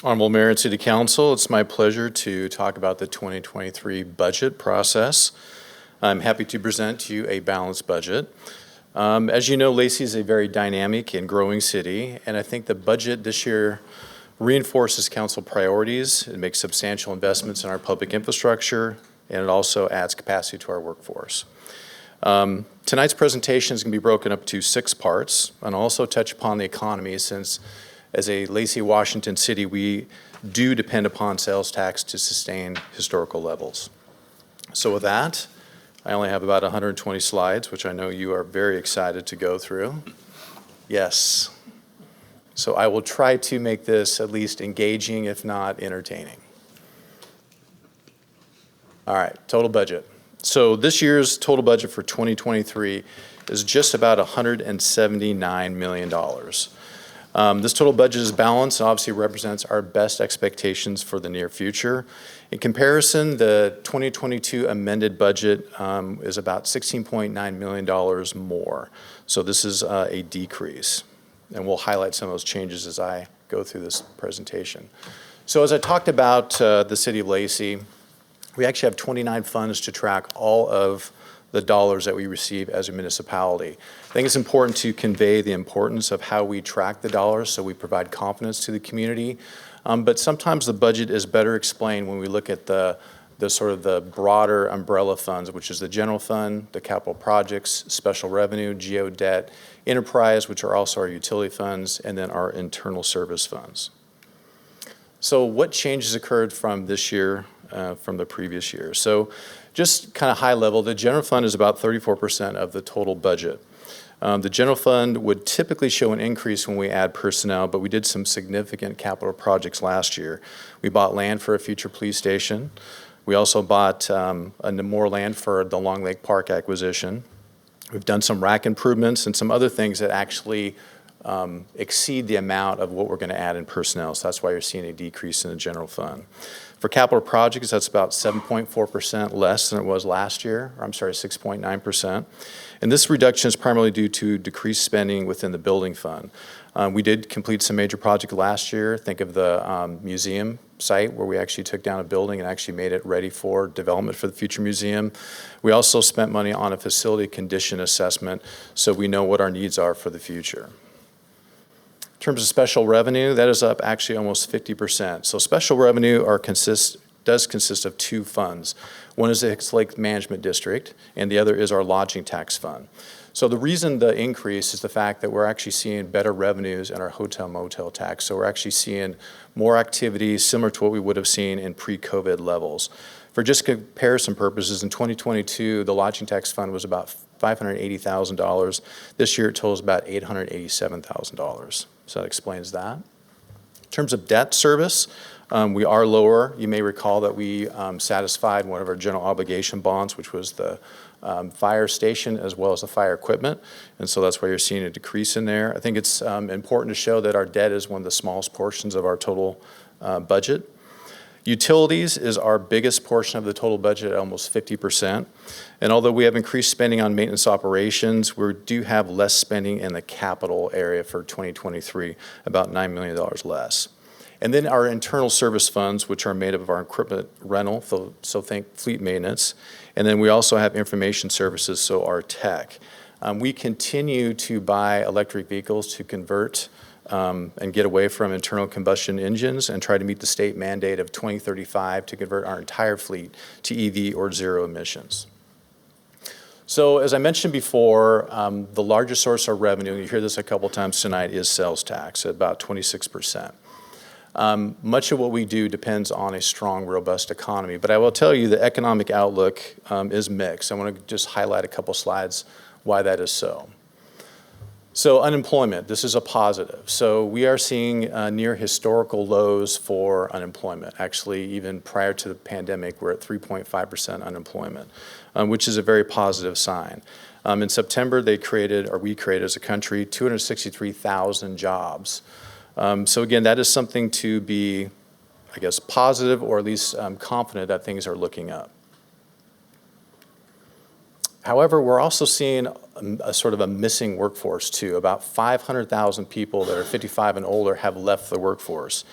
Honorable Mayor and City Council, it's my pleasure to talk about the 2023 budget process. I'm happy to present to you a balanced budget. As you know, Lacey is a very dynamic and growing city, and I think the budget this year reinforces council priorities. It makes substantial investments in our public infrastructure, and it also adds capacity to our workforce. Tonight's presentation is going to be broken up to 6 parts, and I'll also touch upon the economy, since as a Lacey, Washington city, we do depend upon sales tax to sustain historical levels. So with that, I only have about 120 slides, which I know you are very excited to go through. Yes. So I will try to make this at least engaging, if not entertaining. All right, total budget. So this year's total budget for 2023 is just about $179 million. This total budget is balanced and obviously represents our best expectations for the near future. In comparison, the 2022 amended budget is about $16.9 million more. So this is a decrease. And we'll highlight some of those changes as I go through this presentation. So as I talked about the city of Lacey, we actually have 29 funds to track all of the dollars that we receive as a municipality. I think it's important to convey the importance of how we track the dollars so we provide confidence to the community. But sometimes the budget is better explained when we look at the sort of the broader umbrella funds, which is the general fund, the capital projects, special revenue, geo debt, enterprise, which are also our utility funds, and then our internal service funds. So what changes occurred from this year, from the previous year? So just kind of high level, the general fund is about 34% of the total budget. The general fund would typically show an increase when we add personnel, but we did some significant capital projects last year. We bought land for a future police station. We also bought more land for the Long Lake Park acquisition. We've done some rack improvements and some other things that actually exceed the amount of what we're going to add in personnel. So that's why you're seeing a decrease in the general fund. For capital projects, that's about 7.4% less than it was last year, or I'm sorry, 6.9%. And this reduction is primarily due to decreased spending within the building fund. We did complete some major projects last year. Think of the museum site where we actually took down a building and actually made it ready for development for the future museum. We also spent money on a facility condition assessment so we know what our needs are for the future. In terms of special revenue, that is up actually almost 50%. So special revenue does consist of 2 funds. One is the Hicks Lake Management District, and the other is our lodging tax fund. So the reason the increase is the fact that we're actually seeing better revenues in our hotel motel tax. So we're actually seeing more activity similar to what we would have seen in pre-COVID levels. For just comparison purposes, in 2022, the lodging tax fund was about $580,000. This year it totals about $887,000. So that explains that. In terms of debt service, we are lower. You may recall that we satisfied one of our general obligation bonds, which was the fire station as well as the fire equipment. And so that's why you're seeing a decrease in there. I think it's important to show that our debt is one of the smallest portions of our total budget. Utilities is our biggest portion of the total budget at almost 50%. And although we have increased spending on maintenance operations, we do have less spending in the capital area for 2023, about $9 million less. And then our internal service funds, which are made up of our equipment rental, so think fleet maintenance. And then we also have information services, so our tech. We continue to buy electric vehicles to convert and get away from internal combustion engines and try to meet the state mandate of 2035 to convert our entire fleet to EV or zero emissions. So as I mentioned before, the largest source of revenue, and you hear this a couple times tonight, is sales tax at about 26%. Much of what we do depends on a strong, robust economy, but I will tell you the economic outlook is mixed. I want to just highlight a couple slides why that is so. So unemployment, this is a positive. So we are seeing near historical lows for unemployment. Actually, even prior to the pandemic, we're at 3.5% unemployment, which is a very positive sign. In September, we created as a country 263,000 jobs. So again, that is something to be, I guess, positive or at least confident that things are looking up. However, we're also seeing a sort of a missing workforce too. About 500,000 people that are 55 and older have left the workforce.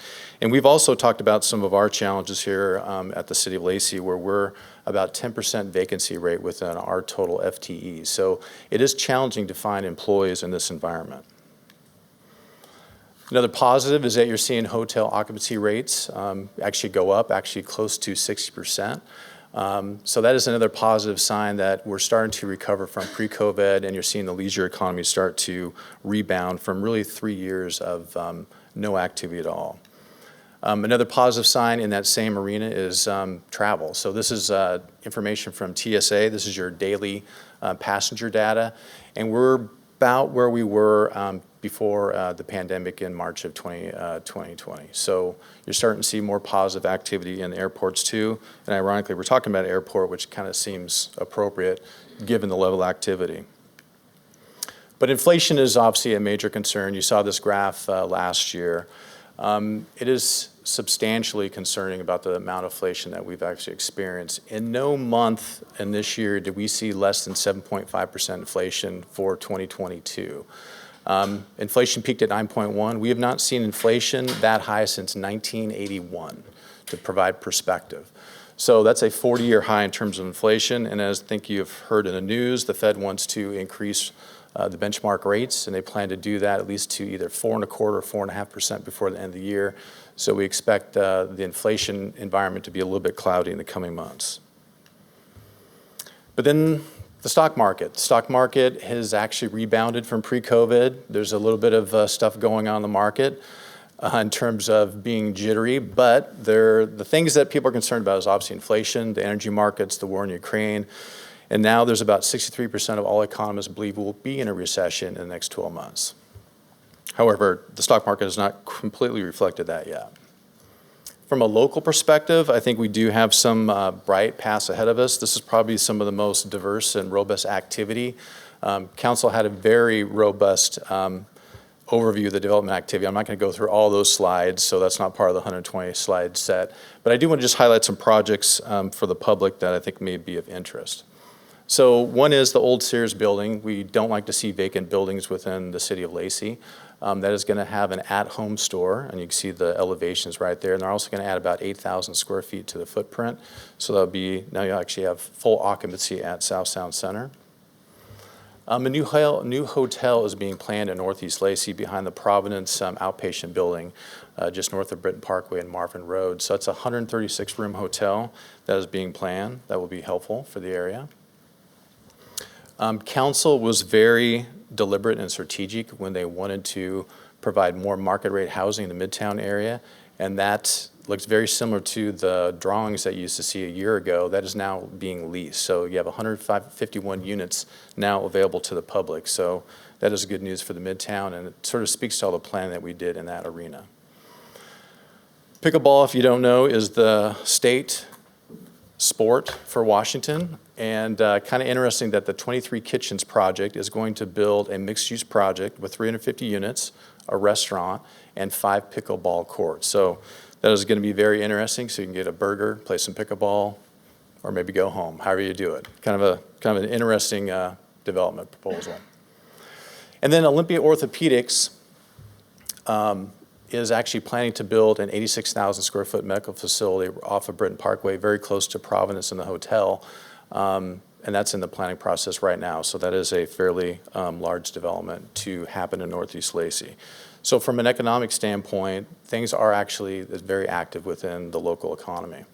And we've also talked about some of our challenges here at the City of Lacey, where we're about 10% vacancy rate within our total FTE. So it is challenging to find employees in this environment. Another positive is that you're seeing hotel occupancy rates actually go up, actually close to 60%. So that is another positive sign that we're starting to recover from pre-COVID, and you're seeing the leisure economy start to rebound from really 3 years of no activity at all. Another positive sign in that same arena is travel. So this is information from TSA. This is your daily passenger data, and we're about where we were before the pandemic in March of 2020. So you're starting to see more positive activity in the airports too. And ironically, we're talking about an airport, which kind of seems appropriate given the level of activity. But inflation is obviously a major concern. You saw this graph last year. It is substantially concerning about the amount of inflation that we've actually experienced. In no month in this year did we see less than 7.5% inflation for 2022. Inflation peaked at 9.1. We have not seen inflation that high since 1981, to provide perspective. So that's a 40-year high in terms of inflation, and as I think you've heard in the news, the Fed wants to increase the benchmark rates, and they plan to do that at least to either 4.25% or 4.5% before the end of the year. So we expect the inflation environment to be a little bit cloudy in the coming months. But then the stock market. The stock market has actually rebounded from pre-COVID. There's a little bit of stuff going on in the market in terms of being jittery, but the things that people are concerned about is obviously inflation, the energy markets, the war in Ukraine, and now there's about 63% of all economists believe we'll be in a recession in the next 12 months. However, the stock market has not completely reflected that yet. From a local perspective, I think we do have some bright paths ahead of us. This is probably some of the most diverse and robust activity. Council had a very robust overview of the development activity. I'm not going to go through all those slides, so that's not part of the 120 slide set. But I do want to just highlight some projects for the public that I think may be of interest. So one is the old Sears building. We don't like to see vacant buildings within the City of Lacey. That is going to have an at-home store, and you can see the elevations right there. And they're also going to add about 8,000 square feet to the footprint. So that'll be, now you actually have full occupancy at South Sound Center. A new hotel is being planned in Northeast Lacey behind the Providence outpatient building, just north of Britton Parkway and Marvin Road. So it's a 136-room hotel that is being planned. That will be helpful for the area. Council was very deliberate and strategic when they wanted to provide more market rate housing in the Midtown area, and that looks very similar to the drawings that you used to see a year ago. That is now being leased. So you have 151 units now available to the public. So that is good news for the Midtown, and it sort of speaks to all the planning that we did in that arena. Pickleball, if you don't know, is the state sport for Washington, and kind of interesting that the 23 Kitchens project is going to build a mixed-use project with 350 units, a restaurant, and 5 pickleball courts. So that is going to be very interesting. So you can get a burger, play some pickleball, or maybe go home, however you do it. Kind of an interesting development proposal. And then Olympia Orthopedics is actually planning to build an 86,000 square foot medical facility off of Britton Parkway, very close to Providence and the hotel. And that's in the planning process right now. So that is a fairly large development to happen in Northeast Lacey. So from an economic standpoint, things are actually very active within the local economy.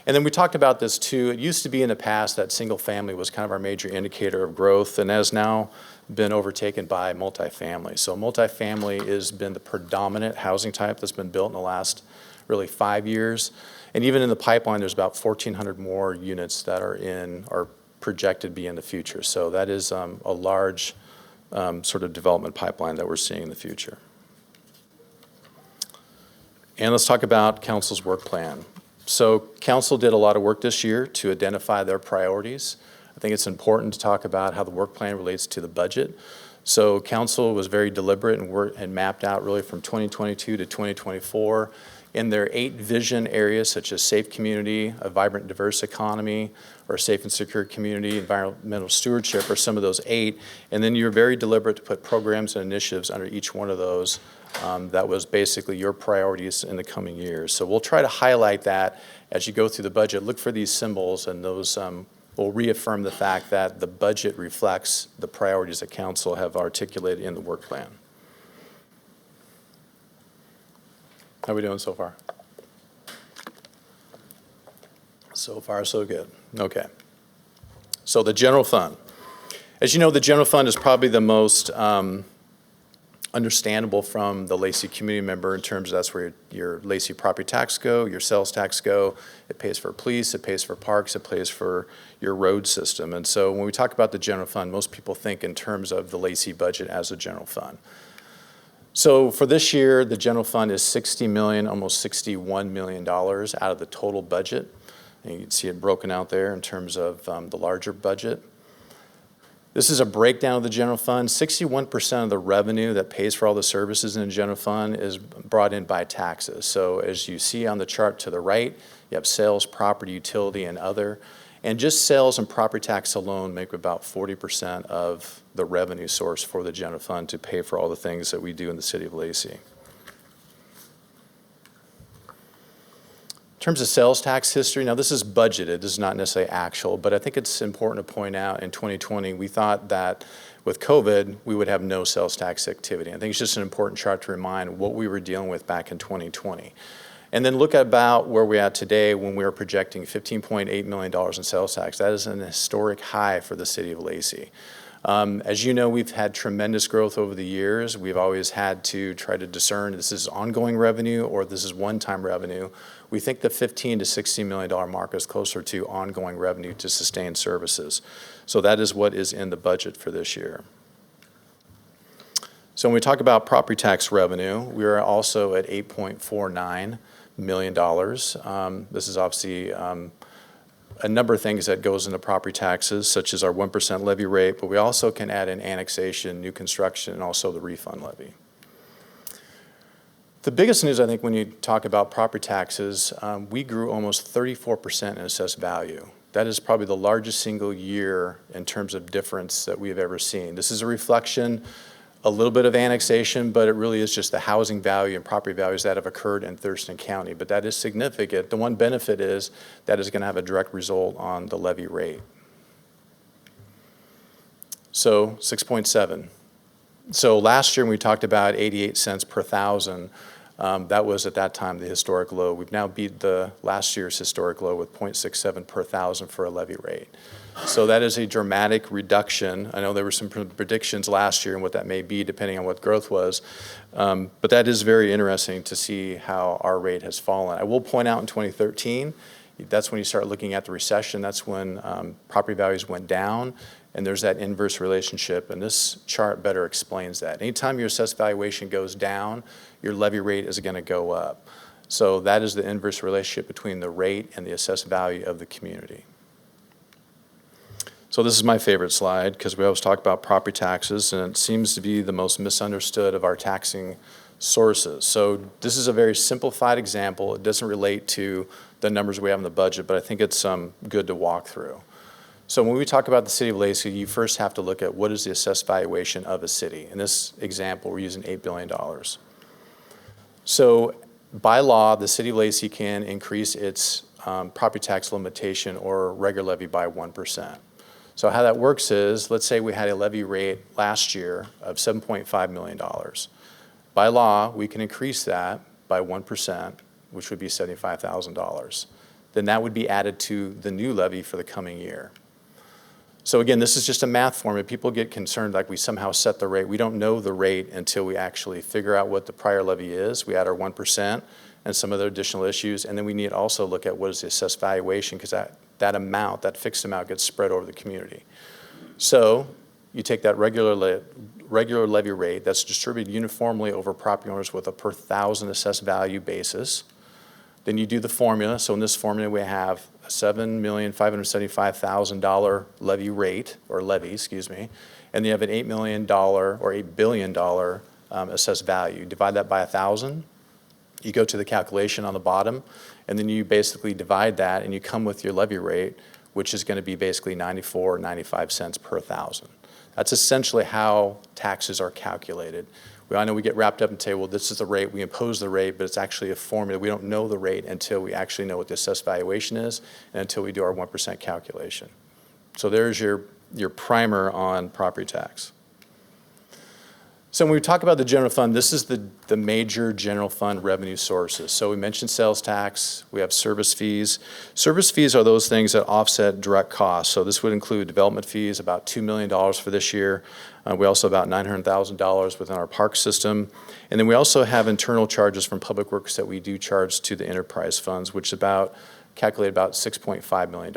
And then we talked about this too. It used to be in the past that single family was kind of our major indicator of growth, and has now been overtaken by multifamily. So multifamily has been the predominant housing type that's been built in the last really 5 years. And even in the pipeline, there's about 1,400 more units that are projected to be in the future. So that is a large sort of development pipeline that we're seeing in the future. And let's talk about Council's work plan. So Council did a lot of work this year to identify their priorities. I think it's important to talk about how the work plan relates to the budget. So council was very deliberate and mapped out really from 2022 to 2024 in their 8 vision areas such as safe community, a vibrant diverse economy, or safe and secure community, environmental stewardship are some of those 8. And then you're very deliberate to put programs and initiatives under each one of those. That was basically your priorities in the coming years. So we'll try to highlight that as you go through the budget. Look for these symbols, and those will reaffirm the fact that the budget reflects the priorities that council have articulated in the work plan. How are we doing so far? So far, so good. Okay. So the general fund. As you know, the general fund is probably the most understandable from the Lacey community member in terms of that's where your Lacey property tax go, your sales tax go. It pays for police, it pays for parks, it pays for your road system. And so when we talk about the general fund, most people think in terms of the Lacey budget as a general fund. So for this year, the general fund is $60 million, almost $61 million out of the total budget. And you can see it broken out there in terms of the larger budget. This is a breakdown of the general fund. 61% of the revenue that pays for all the services in the general fund is brought in by taxes. So as you see on the chart to the right, you have sales, property, utility, and other. And just sales and property tax alone make about 40% of the revenue source for the general fund to pay for all the things that we do in the city of Lacey. In terms of sales tax history, now this is budgeted, this is not necessarily actual, but I think it's important to point out in 2020, we thought that with COVID, we would have no sales tax activity. I think it's just an important chart to remind what we were dealing with back in 2020. And then look at about where we're at today when we are projecting $15.8 million in sales tax. That is an historic high for the city of Lacey. As you know, we've had tremendous growth over the years. We've always had to try to discern this is ongoing revenue or this is one-time revenue. We think the $15 to $16 million mark is closer to ongoing revenue to sustain services. So that is what is in the budget for this year. So when we talk about property tax revenue, we are also at $8.49 million. This is obviously a number of things that goes into property taxes, such as our 1% levy rate, but we also can add in annexation, new construction, and also the refund levy. The biggest news, I think, when you talk about property taxes, we grew almost 34% in assessed value. That is probably the largest single year in terms of difference that we have ever seen. This is a reflection, a little bit of annexation, but it really is just the housing value and property values that have occurred in Thurston County. But that is significant. The one benefit is that is going to have a direct result on the levy rate. So 6.7. So last year when we talked about 88 cents per thousand, that was at that time the historic low. We've now beat the last year's historic low with 0.67 per thousand for a levy rate. So that is a dramatic reduction. I know there were some predictions last year and what that may be depending on what growth was, but that is very interesting to see how our rate has fallen. I will point out in 2013, that's when you start looking at the recession. That's when property values went down, and there's that inverse relationship, and this chart better explains that. Anytime your assessed valuation goes down, your levy rate is going to go up. So that is the inverse relationship between the rate and the assessed value of the community. So this is my favorite slide because we always talk about property taxes, and it seems to be the most misunderstood of our taxing sources. So this is a very simplified example. It doesn't relate to the numbers we have in the budget, but I think it's good to walk through. So when we talk about the city of Lacey, you first have to look at what is the assessed valuation of a city. In this example, we're using $8 billion. So by law, the city of Lacey can increase its property tax limitation or regular levy by 1%. So how that works is, let's say we had a levy rate last year of $7.5 million. By law, we can increase that by 1%, which would be $75,000. Then that would be added to the new levy for the coming year. So again, this is just a math formula. People get concerned like we somehow set the rate. We don't know the rate until we actually figure out what the prior levy is. We add our 1% and some other additional issues, and then we need to also look at what is the assessed valuation, because that amount, that fixed amount, gets spread over the community. So you take that regular levy rate that's distributed uniformly over property owners with a per thousand assessed value basis. Then you do the formula. So in this formula, we have a $7,575,000 levy rate, or levy, excuse me, and you have an $8 million or $8 billion assessed value. Divide that by 1,000. You go to the calculation on the bottom, and then you basically divide that, and you come with your levy rate, which is going to be basically 94 or 95 cents per 1,000. That's essentially how taxes are calculated. I know we get wrapped up and say, well, this is the rate, we impose the rate, but it's actually a formula. We don't know the rate until we actually know what the assessed valuation is and until we do our 1% calculation. So there's your primer on property tax. So when we talk about the general fund, this is the major general fund revenue sources. So we mentioned sales tax, we have service fees. Service fees are those things that offset direct costs. So this would include development fees, about $2 million for this year. We also have about $900,000 within our park system. And then we also have internal charges from public works that we do charge to the enterprise funds, which is calculate about $6.5 million.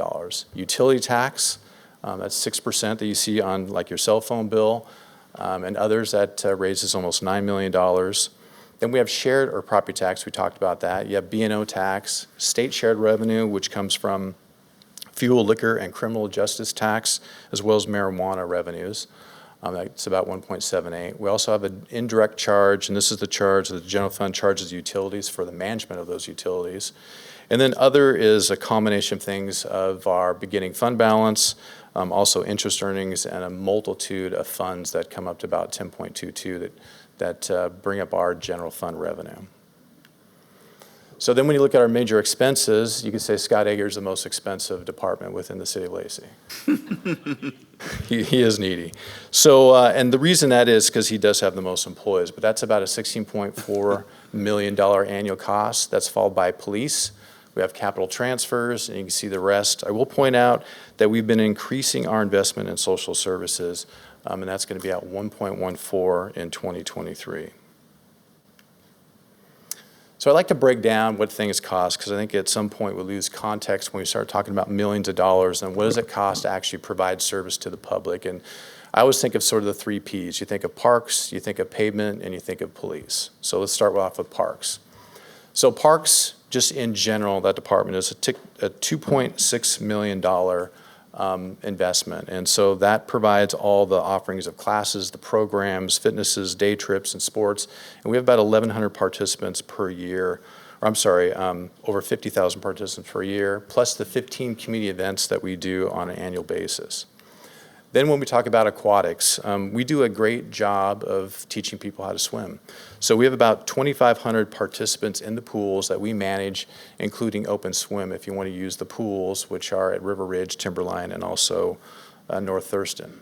Utility tax, that's 6% that you see on like your cell phone bill. And others that raises almost $9 million. Then we have shared or property tax, we talked about that. You have B&O tax, state shared revenue, which comes from fuel, liquor, and criminal justice tax, as well as marijuana revenues. That's about 1.78. We also have an indirect charge, and this is the charge that the general fund charges utilities for the management of those utilities. And then other is a combination of things of our beginning fund balance, also interest earnings, and a multitude of funds that come up to about 10.22 that bring up our general fund revenue. So then when you look at our major expenses, you can say Scott Ager is the most expensive department within the city of Lacey. He is needy. So, and the reason that is because he does have the most employees, but that's about a $16.4 million annual cost. That's followed by police. We have capital transfers, and you can see the rest. I will point out that we've been increasing our investment in social services, and that's going to be at 1.14 in 2023. So I like to break down what things cost, because I think at some point we lose context when we start talking about millions of dollars, and what does it cost to actually provide service to the public. And I always think of sort of the 3 Ps. You think of parks, you think of pavement, and you think of police. So let's start off with parks. So parks, just in general, that department is a $2.6 million investment. And so that provides all the offerings of classes, the programs, fitnesses, day trips, and sports. And we have about 1,100 participants per year, or I'm sorry, over 50,000 participants per year, plus the 15 community events that we do on an annual basis. Then when we talk about aquatics, we do a great job of teaching people how to swim. So we have about 2,500 participants in the pools that we manage, including open swim if you want to use the pools, which are at River Ridge, Timberline, and also North Thurston.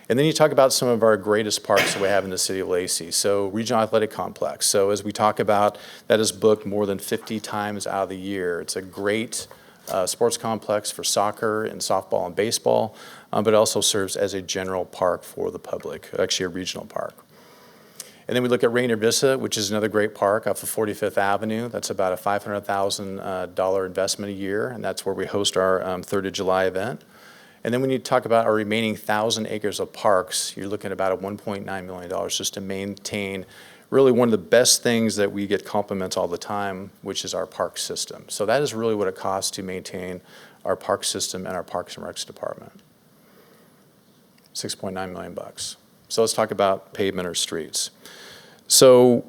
And then you talk about some of our greatest parks that we have in the city of Lacey. So Regional Athletic Complex. So as we talk about, that is booked more than 50 times out of the year. It's a great sports complex for soccer and softball and baseball, but it also serves as a general park for the public, actually a regional park. And then we look at Rainier Vista, which is another great park off of 45th Avenue. That's about a $500,000 investment a year, and that's where we host our 3rd of July event. And then when you talk about our remaining 1,000 acres of parks, you're looking at about a $1.9 million just to maintain really one of the best things that we get compliments all the time, which is our park system. So that is really what it costs to maintain our park system and our Parks and Recs department. $6.9 million bucks. So let's talk about pavement or streets. So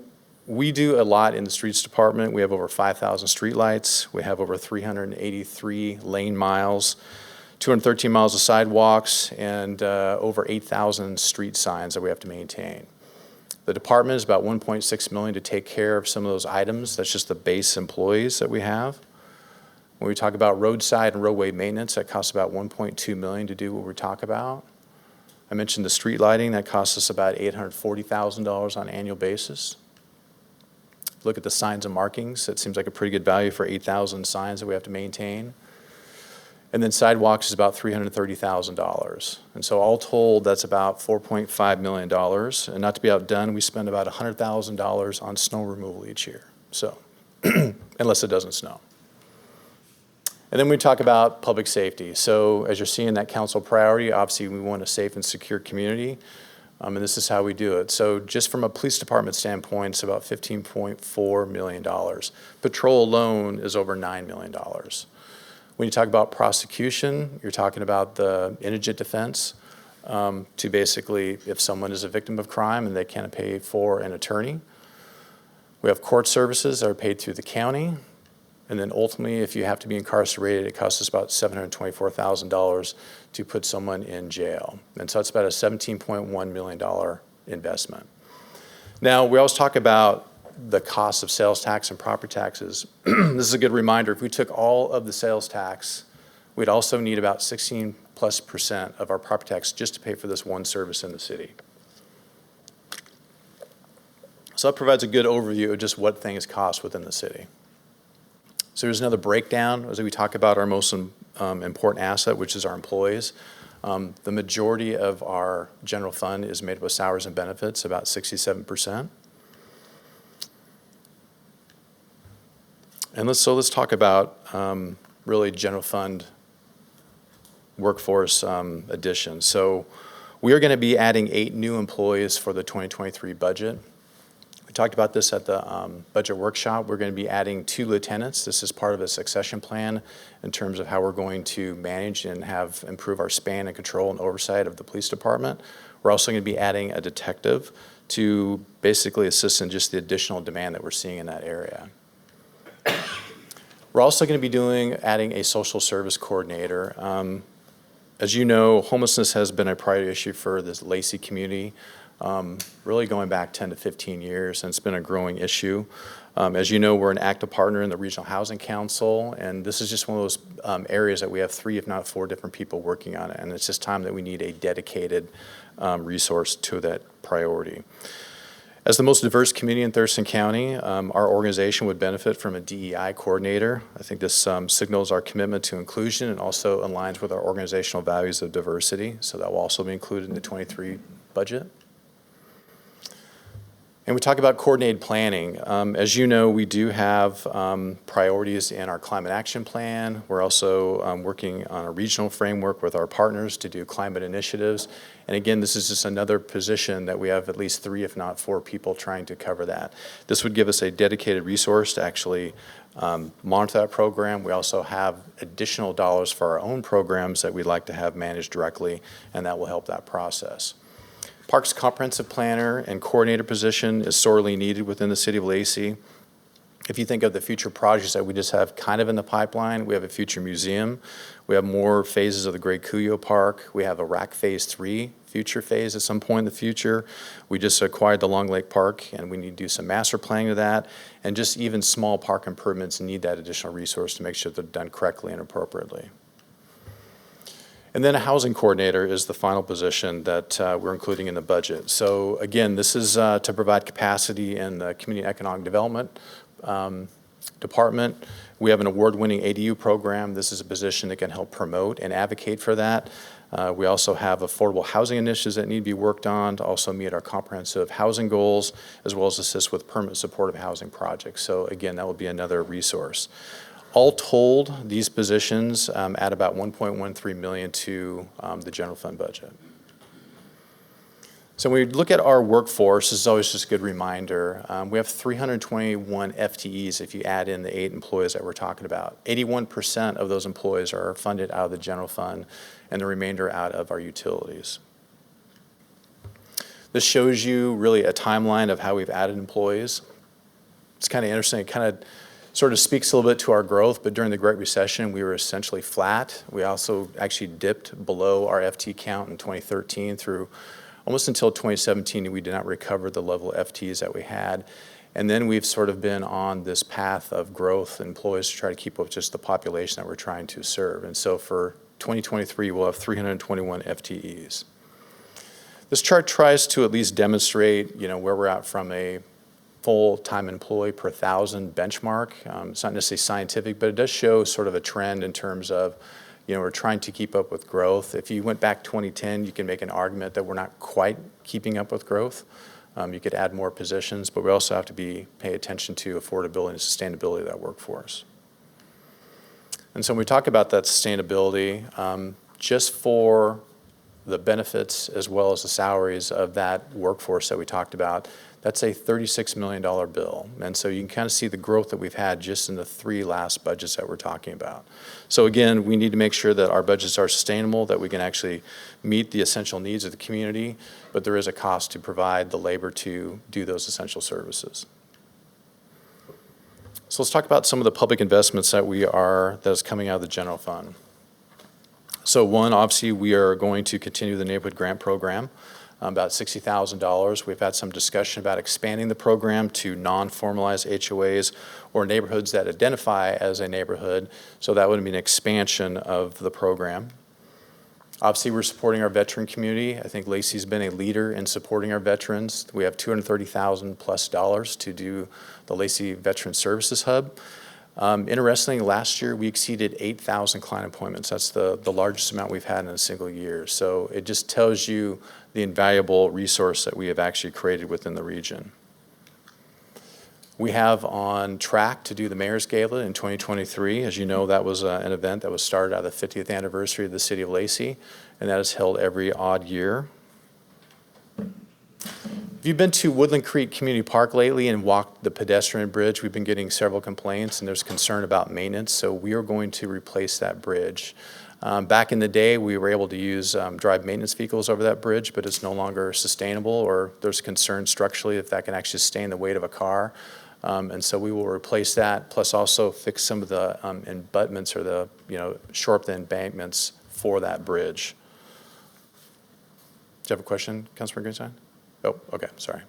we do a lot in the streets department. We have over 5,000 streetlights. We have over 383 lane miles, 213 miles of sidewalks, and over 8,000 street signs that we have to maintain. The department is about $1.6 million to take care of some of those items. That's just the base employees that we have. When we talk about roadside and roadway maintenance, that costs about $1.2 million to do what we talk about. I mentioned the street lighting. That costs us about $840,000 on an annual basis. Look at the signs and markings. That seems like a pretty good value for 8,000 signs that we have to maintain. And then sidewalks is about $330,000. And so all told, that's about $4.5 million. And not to be outdone, we spend about $100,000 on snow removal each year. So, unless it doesn't snow. And then we talk about public safety. So as you're seeing that council priority, obviously we want a safe and secure community. And this is how we do it. So just from a police department standpoint, it's about $15.4 million. Patrol alone is over $9 million. When you talk about prosecution, you're talking about the indigent defense. to basically, if someone is a victim of crime and they can't pay for an attorney. We have court services that are paid through the county. And then ultimately, if you have to be incarcerated, it costs us about $724,000 to put someone in jail. And so it's about a $17.1 million investment. Now, we always talk about the cost of sales tax and property taxes. This is a good reminder. If we took all of the sales tax, we'd also need about 16+% of our property tax just to pay for this one service in the city. So that provides a good overview of just what things cost within the city. So here's another breakdown as we talk about our most important asset, which is our employees. The majority of our general fund is made up of salaries and benefits, about 67%. And let's talk about really general fund workforce addition. So we are going to be adding 8 new employees for the 2023 budget. We talked about this at the budget workshop. We're going to be adding 2 lieutenants. This is part of a succession plan in terms of how we're going to manage and improve our span and control and oversight of the police department. We're also going to be adding a detective to basically assist in just the additional demand that we're seeing in that area. We're also going to be adding a social service coordinator. As you know, homelessness has been a priority issue for this Lacey community, really going back 10 to 15 years, and it's been a growing issue. As you know, we're an active partner in the Regional Housing Council, and this is just one of those areas that we have 3, if not 4 different people working on it, and it's just time that we need a dedicated resource to that priority. As the most diverse community in Thurston County, our organization would benefit from a DEI coordinator. I think this signals our commitment to inclusion and also aligns with our organizational values of diversity. So that will also be included in the 23 budget. And we talk about coordinated planning. As you know, we do have priorities in our climate action plan. We're also working on a regional framework with our partners to do climate initiatives. And again, this is just another position that we have at least 3, if not 4 people trying to cover that. This would give us a dedicated resource to actually monitor that program. We also have additional dollars for our own programs that we'd like to have managed directly, and that will help that process. Parks comprehensive planner and coordinator position is sorely needed within the city of Lacey. If you think of the future projects that we just have kind of in the pipeline, we have a future museum. We have more phases of the Great Cuyo Park. We have a RAC Phase 3 future phase at some point in the future. We just acquired the Long Lake Park, and we need to do some master planning of that. And just even small park improvements need that additional resource to make sure they're done correctly and appropriately. And then a housing coordinator is the final position that we're including in the budget. So again, this is to provide capacity in the community economic development department. We have an award-winning ADU program. This is a position that can help promote and advocate for that. We also have affordable housing initiatives that need to be worked on to also meet our comprehensive housing goals, as well as assist with permanent supportive housing projects. So again, that will be another resource. All told, these positions add about $1.13 million to the general fund budget. So when we look at our workforce, this is always just a good reminder. We have 321 FTEs if you add in the 8 employees that we're talking about. 81% of those employees are funded out of the general fund, and the remainder out of our utilities. This shows you really a timeline of how we've added employees. It's kind of interesting. It kind of sort of speaks a little bit to our growth, but during the Great Recession, we were essentially flat. We also actually dipped below our FT count in 2013 through almost until 2017. We did not recover the level of FTs that we had. And then we've sort of been on this path of growth in employees to try to keep up with just the population that we're trying to serve. And so for 2023, we'll have 321 FTEs. This chart tries to at least demonstrate, where we're at from a full-time employee per 1,000 benchmark. It's not necessarily scientific, but it does show sort of a trend in terms of, we're trying to keep up with growth. If you went back 2010, you can make an argument that we're not quite keeping up with growth. You could add more positions, but we also have to pay attention to affordability and sustainability of that workforce. And so when we talk about that sustainability, just for the benefits as well as the salaries of that workforce that we talked about, That's a $36 million bill. And so you can kind of see the growth that we've had just in the 3 last budgets that we're talking about. So again, we need to make sure that our budgets are sustainable, that we can actually meet the essential needs of the community, but there is a cost to provide the labor to do those essential services. So let's talk about some of the public investments that is coming out of the general fund. So one, obviously, we are going to continue the neighborhood grant program, about $60,000. We've had some discussion about expanding the program to non-formalized HOAs or neighborhoods that identify as a neighborhood. So that would be an expansion of the program. Obviously, we're supporting our veteran community. I think Lacey's been a leader in supporting our veterans. We have $230,000+ to do the Lacey Veteran Services Hub. Interestingly, last year we exceeded 8,000 client appointments. That's the largest amount we've had in a single year. So it just tells you the invaluable resource that we have actually created within the region. We have on track to do the Mayor's Gala in 2023. As you know, that was an event that was started out of the 50th anniversary of the city of Lacey, and that is held every odd year. If you've been to Woodland Creek Community Park lately and walked the pedestrian bridge, we've been getting several complaints, and there's concern about maintenance, so we are going to replace that bridge. Back in the day, we were able to use drive maintenance vehicles over that bridge, but it's no longer sustainable, or there's concern structurally if that can actually sustain the weight of a car. And so we will replace that, plus also fix some of the embutments or shore up the embankments for that bridge. Do you have a question, Councilman Greenstein? Oh, okay, sorry.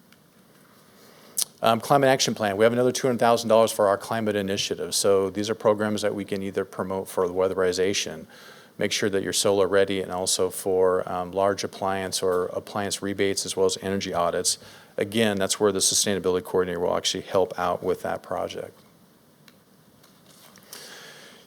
Climate Action Plan. We have another $200,000 for our climate initiative. So these are programs that we can either promote for the weatherization, make sure that you're solar ready, and also for large appliance or appliance rebates as well as energy audits. Again, that's where the sustainability coordinator will actually help out with that project.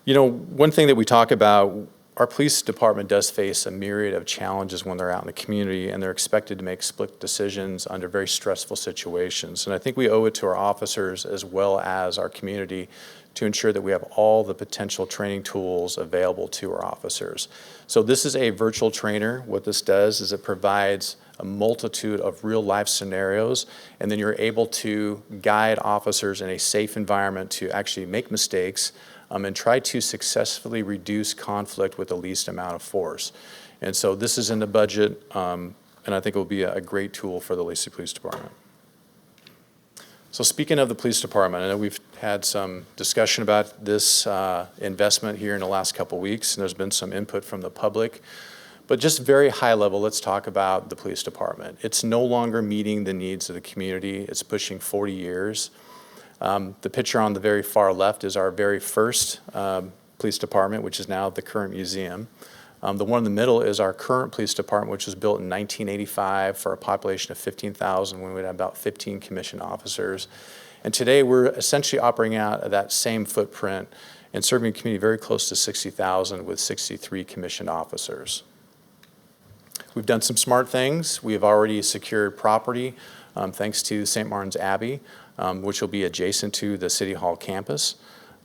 You know, one thing that we talk about, our police department does face a myriad of challenges when they're out in the community, and they're expected to make split decisions under very stressful situations. And I think we owe it to our officers as well as our community to ensure that we have all the potential training tools available to our officers. So this is a virtual trainer. What this does is it provides a multitude of real life scenarios, and then you're able to guide officers in a safe environment to actually make mistakes and try to successfully reduce conflict with the least amount of force. And so this is in the budget, and I think it will be a great tool for the Lacey Police Department. So speaking of the police department, I know we've had some discussion about this investment here in the last couple weeks, and there's been some input from the public. But just very high level, let's talk about the police department. It's no longer meeting the needs of the community. It's pushing 40 years. The picture on the very far left is our very first police department, which is now the current museum. The one in the middle is our current police department, which was built in 1985 for a population of 15,000 when we had about 15 commissioned officers. And today we're essentially operating out of that same footprint and serving a community very close to 60,000 with 63 commissioned officers. We've done some smart things. We have already secured property thanks to St. Martin's Abbey, which will be adjacent to the City Hall campus.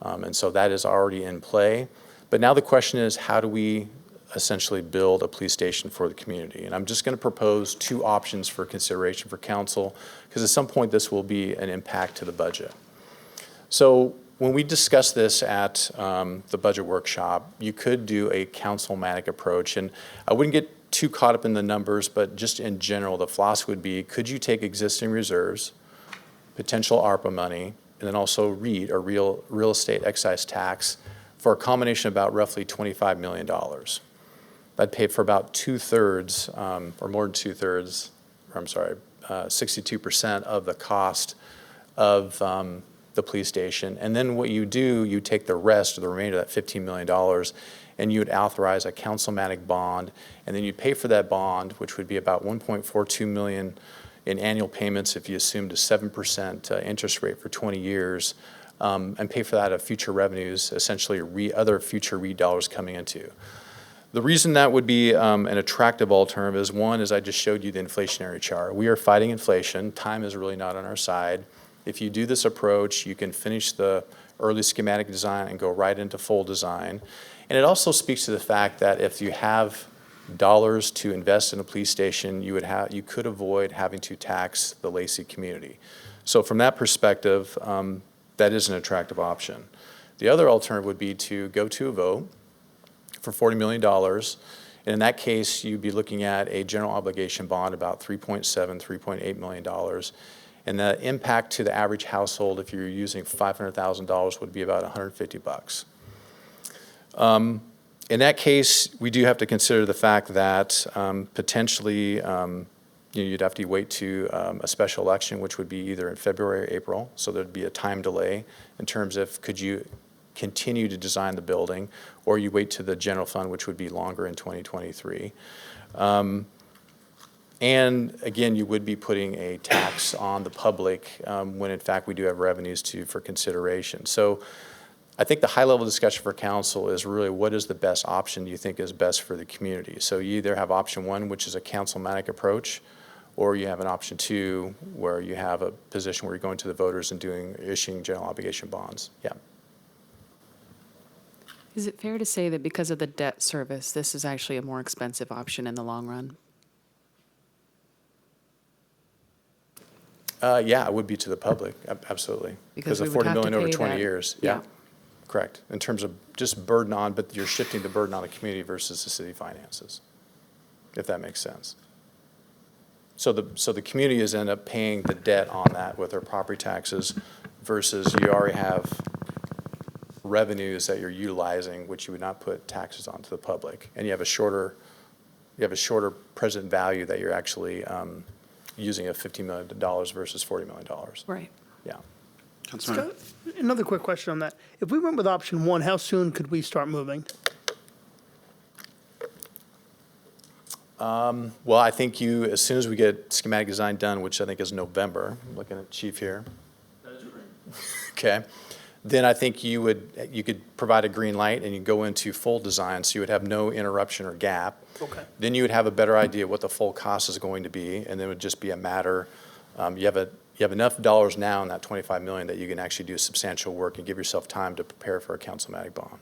And so that is already in play. But now the question is, how do we essentially build a police station for the community? And I'm just going to propose 2 options for consideration for council, because at some point this will be an impact to the budget. So when we discussed this at the budget workshop, you could do a councilmatic approach. And I wouldn't get too caught up in the numbers, but just in general, the philosophy would be, could you take existing reserves, potential ARPA money, and then also REIT, or real estate excise tax, for a combination of about roughly $25 million. That'd pay for about 2/3, or more than 2/3, or I'm sorry, 62% of the cost of the police station. And then what you do, you take the rest, or the remainder of that $15 million, and you would authorize a councilmatic bond, and then you'd pay for that bond, which would be about $1.42 million in annual payments if you assumed a 7% interest rate for 20 years, and pay for that of future revenues, essentially other future REIT dollars coming into. The reason that would be an attractive alternative is, one, is I just showed you the inflationary chart. We are fighting inflation. Time is really not on our side. If you do this approach, you can finish the early schematic design and go right into full design. And it also speaks to the fact that if you have dollars to invest in a police station, you could avoid having to tax the Lacey community. So from that perspective, that is an attractive option. The other alternative would be to go to a vote for $40 million. And in that case, you'd be looking at a general obligation bond about $3.7, $3.8 million. And the impact to the average household, if you're using $500,000, would be about $150. In that case, we do have to consider the fact that potentially you'd have to wait to a special election, which would be either in February or April. So there'd be a time delay in terms of could you continue to design the building, or you wait to the general fund, which would be longer in 2023. And again, you would be putting a tax on the public when in fact we do have revenues for consideration. So I think the high-level discussion for council is really what is the best option you think is best for the community. So you either have option one, which is a councilmatic approach, or you have an option two where you have a position where you're going to the voters and issuing general obligation bonds. Yeah. Is it fair to say that because of the debt service, this is actually a more expensive option in the long run? Yeah, it would be to the public, absolutely. Because of $40 million over 20 years. Yeah, correct. In terms of just burden on, but you're shifting the burden on the community versus the city finances, if that makes sense. So the community is end up paying the debt on that with their property taxes versus you already have revenues that you're utilizing, which you would not put taxes onto the public. And you have a shorter present value that you're actually using of $50 million versus $40 million. Right. Yeah. Scott, another quick question on that. If we went with option one, how soon could we start moving? Well, I think as soon as we get schematic design done, which I think is November, I'm looking at Chief here. That is correct. Okay. Then I think you could provide a green light and you go into full design, so you would have no interruption or gap. Okay. Then you would have a better idea what the full cost is going to be, and then it would just be a matter, you have enough dollars now in that $25 million that you can actually do substantial work and give yourself time to prepare for a councilmatic bond.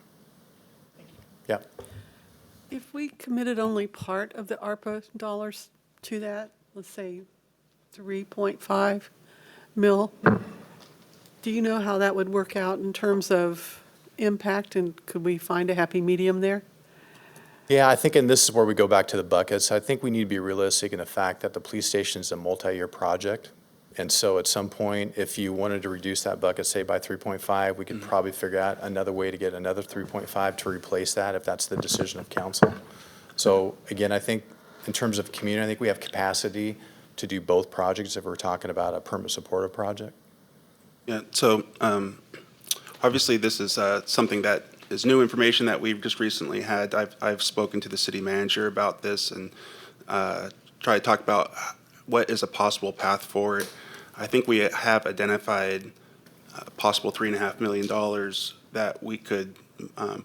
Thank you. Yeah. If we committed only part of the ARPA dollars to that, let's say 3.5 mil, do you know how that would work out in terms of impact, and could we find a happy medium there? Yeah, I think, and this is where we go back to the buckets. I think we need to be realistic in the fact that the police station is a multi-year project. And so at some point, if you wanted to reduce that bucket, say by 3.5, we could probably figure out another way to get another 3.5 to replace that if that's the decision of council. So again, I think in terms of community, I think we have capacity to do both projects if we're talking about a permit supportive project. Yeah, so obviously this is something that is new information that we've just recently had. I've spoken to the city manager about this and try to talk about what is a possible path forward. I think we have identified possible $3.5 million that we could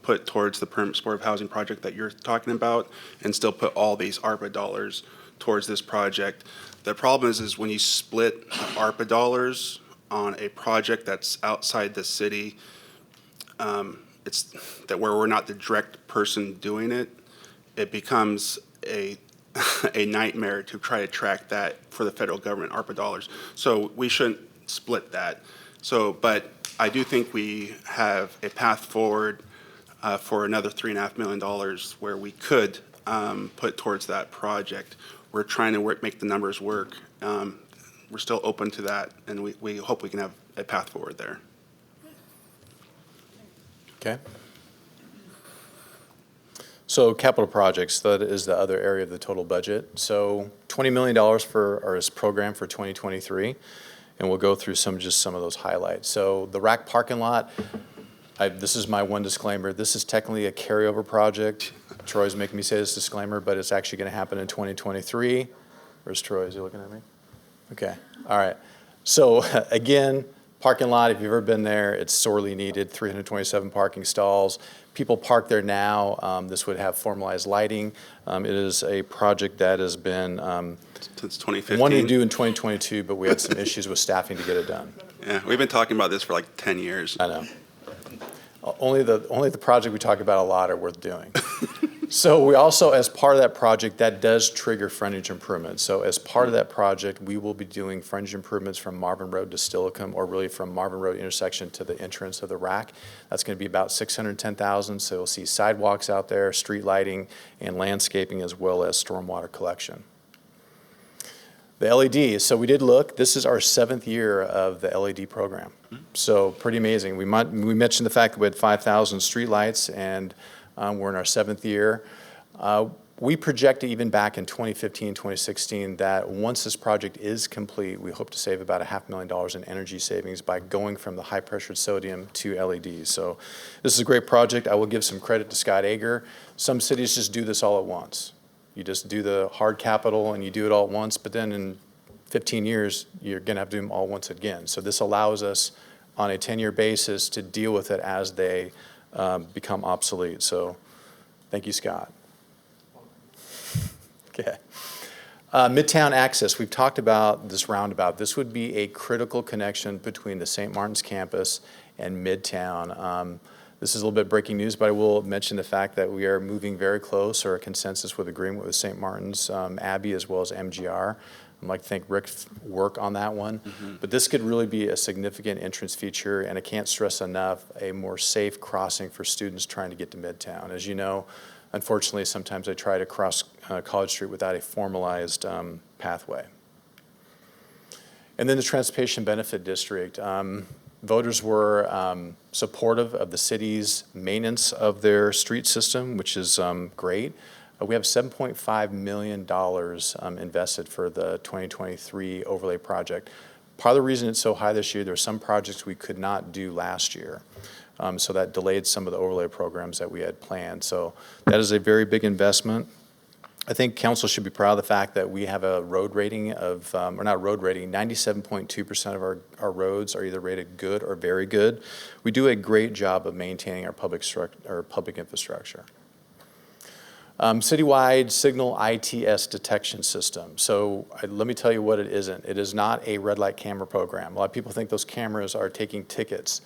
put towards the permanent supportive housing project that you're talking about, and still put all these ARPA dollars towards this project. The problem is when you split ARPA dollars on a project that's outside the city, it's that where we're not the direct person doing it, it becomes a nightmare to try to track that for the federal government ARPA dollars. So we shouldn't split that. So, but I do think we have a path forward for another $3.5 million where we could put towards that project. We're trying to make the numbers work. We're still open to that, and we hope we can have a path forward there. Okay. So capital projects, that is the other area of the total budget. So $20 million for our program for 2023, and we'll go through some of those highlights. So the RAC parking lot, this is my one disclaimer. This is technically a carryover project. Troy's making me say this disclaimer, but it's actually going to happen in 2023. Where's Troy? Is he looking at me? Okay. All right. So again, parking lot, if you've ever been there, it's sorely needed, 327 parking stalls. People park there now. This would have formalized lighting. It is a project that has been Since 2015. wanted to do in 2022, but we had some issues with staffing to get it done. Yeah, we've been talking about this for like 10 years. I know. Only the project we talk about a lot are worth doing. So we also, as part of that project, that does trigger frontage improvements. So as part of that project, we will be doing frontage improvements from Marvin Road to Stillicum, or really from Marvin Road intersection to the entrance of the rack. That's going to be about $610,000. So you'll see sidewalks out there, street lighting, and landscaping, as well as stormwater collection. The LEDs, so we did look, this is our 7th year of the LED program. So pretty amazing. We mentioned the fact that we had 5,000 streetlights, and we're in our 7th year. We projected even back in 2015, 2016, that once this project is complete, we hope to save about $500,000 in energy savings by going from the high-pressured sodium to LEDs. So this is a great project. I will give some credit to Scott Ager. Some cities just do this all at once. You just do the hard capital and you do it all at once, but then in 15 years, you're going to have to do them all at once again. So this allows us on a 10-year basis to deal with it as they become obsolete. So thank you, Scott. Okay. Midtown access, we've talked about this roundabout. This would be a critical connection between the St. Martin's campus and Midtown. This is a little bit breaking news, but I will mention the fact that we are moving very close, or a consensus with agreement with St. Martin's, Abbey, as well as MGR. I'd like to thank Rick's work on that one. But this could really be a significant entrance feature, and I can't stress enough, a more safe crossing for students trying to get to Midtown. As you know, unfortunately, sometimes I try to cross College Street without a formalized pathway. And then the Transportation Benefit District. Voters were supportive of the city's maintenance of their street system, which is great. We have $7.5 million invested for the 2023 overlay project. Part of the reason it's so high this year, there are some projects we could not do last year. So that delayed some of the overlay programs that we had planned. So that is a very big investment. I think council should be proud of the fact that we have a road rating of, or not road rating, 97.2% of our roads are either rated good or very good. We do a great job of maintaining our public infrastructure. Citywide signal ITS detection system. So let me tell you what it isn't. It is not a red light camera program. A lot of people think those cameras are taking tickets.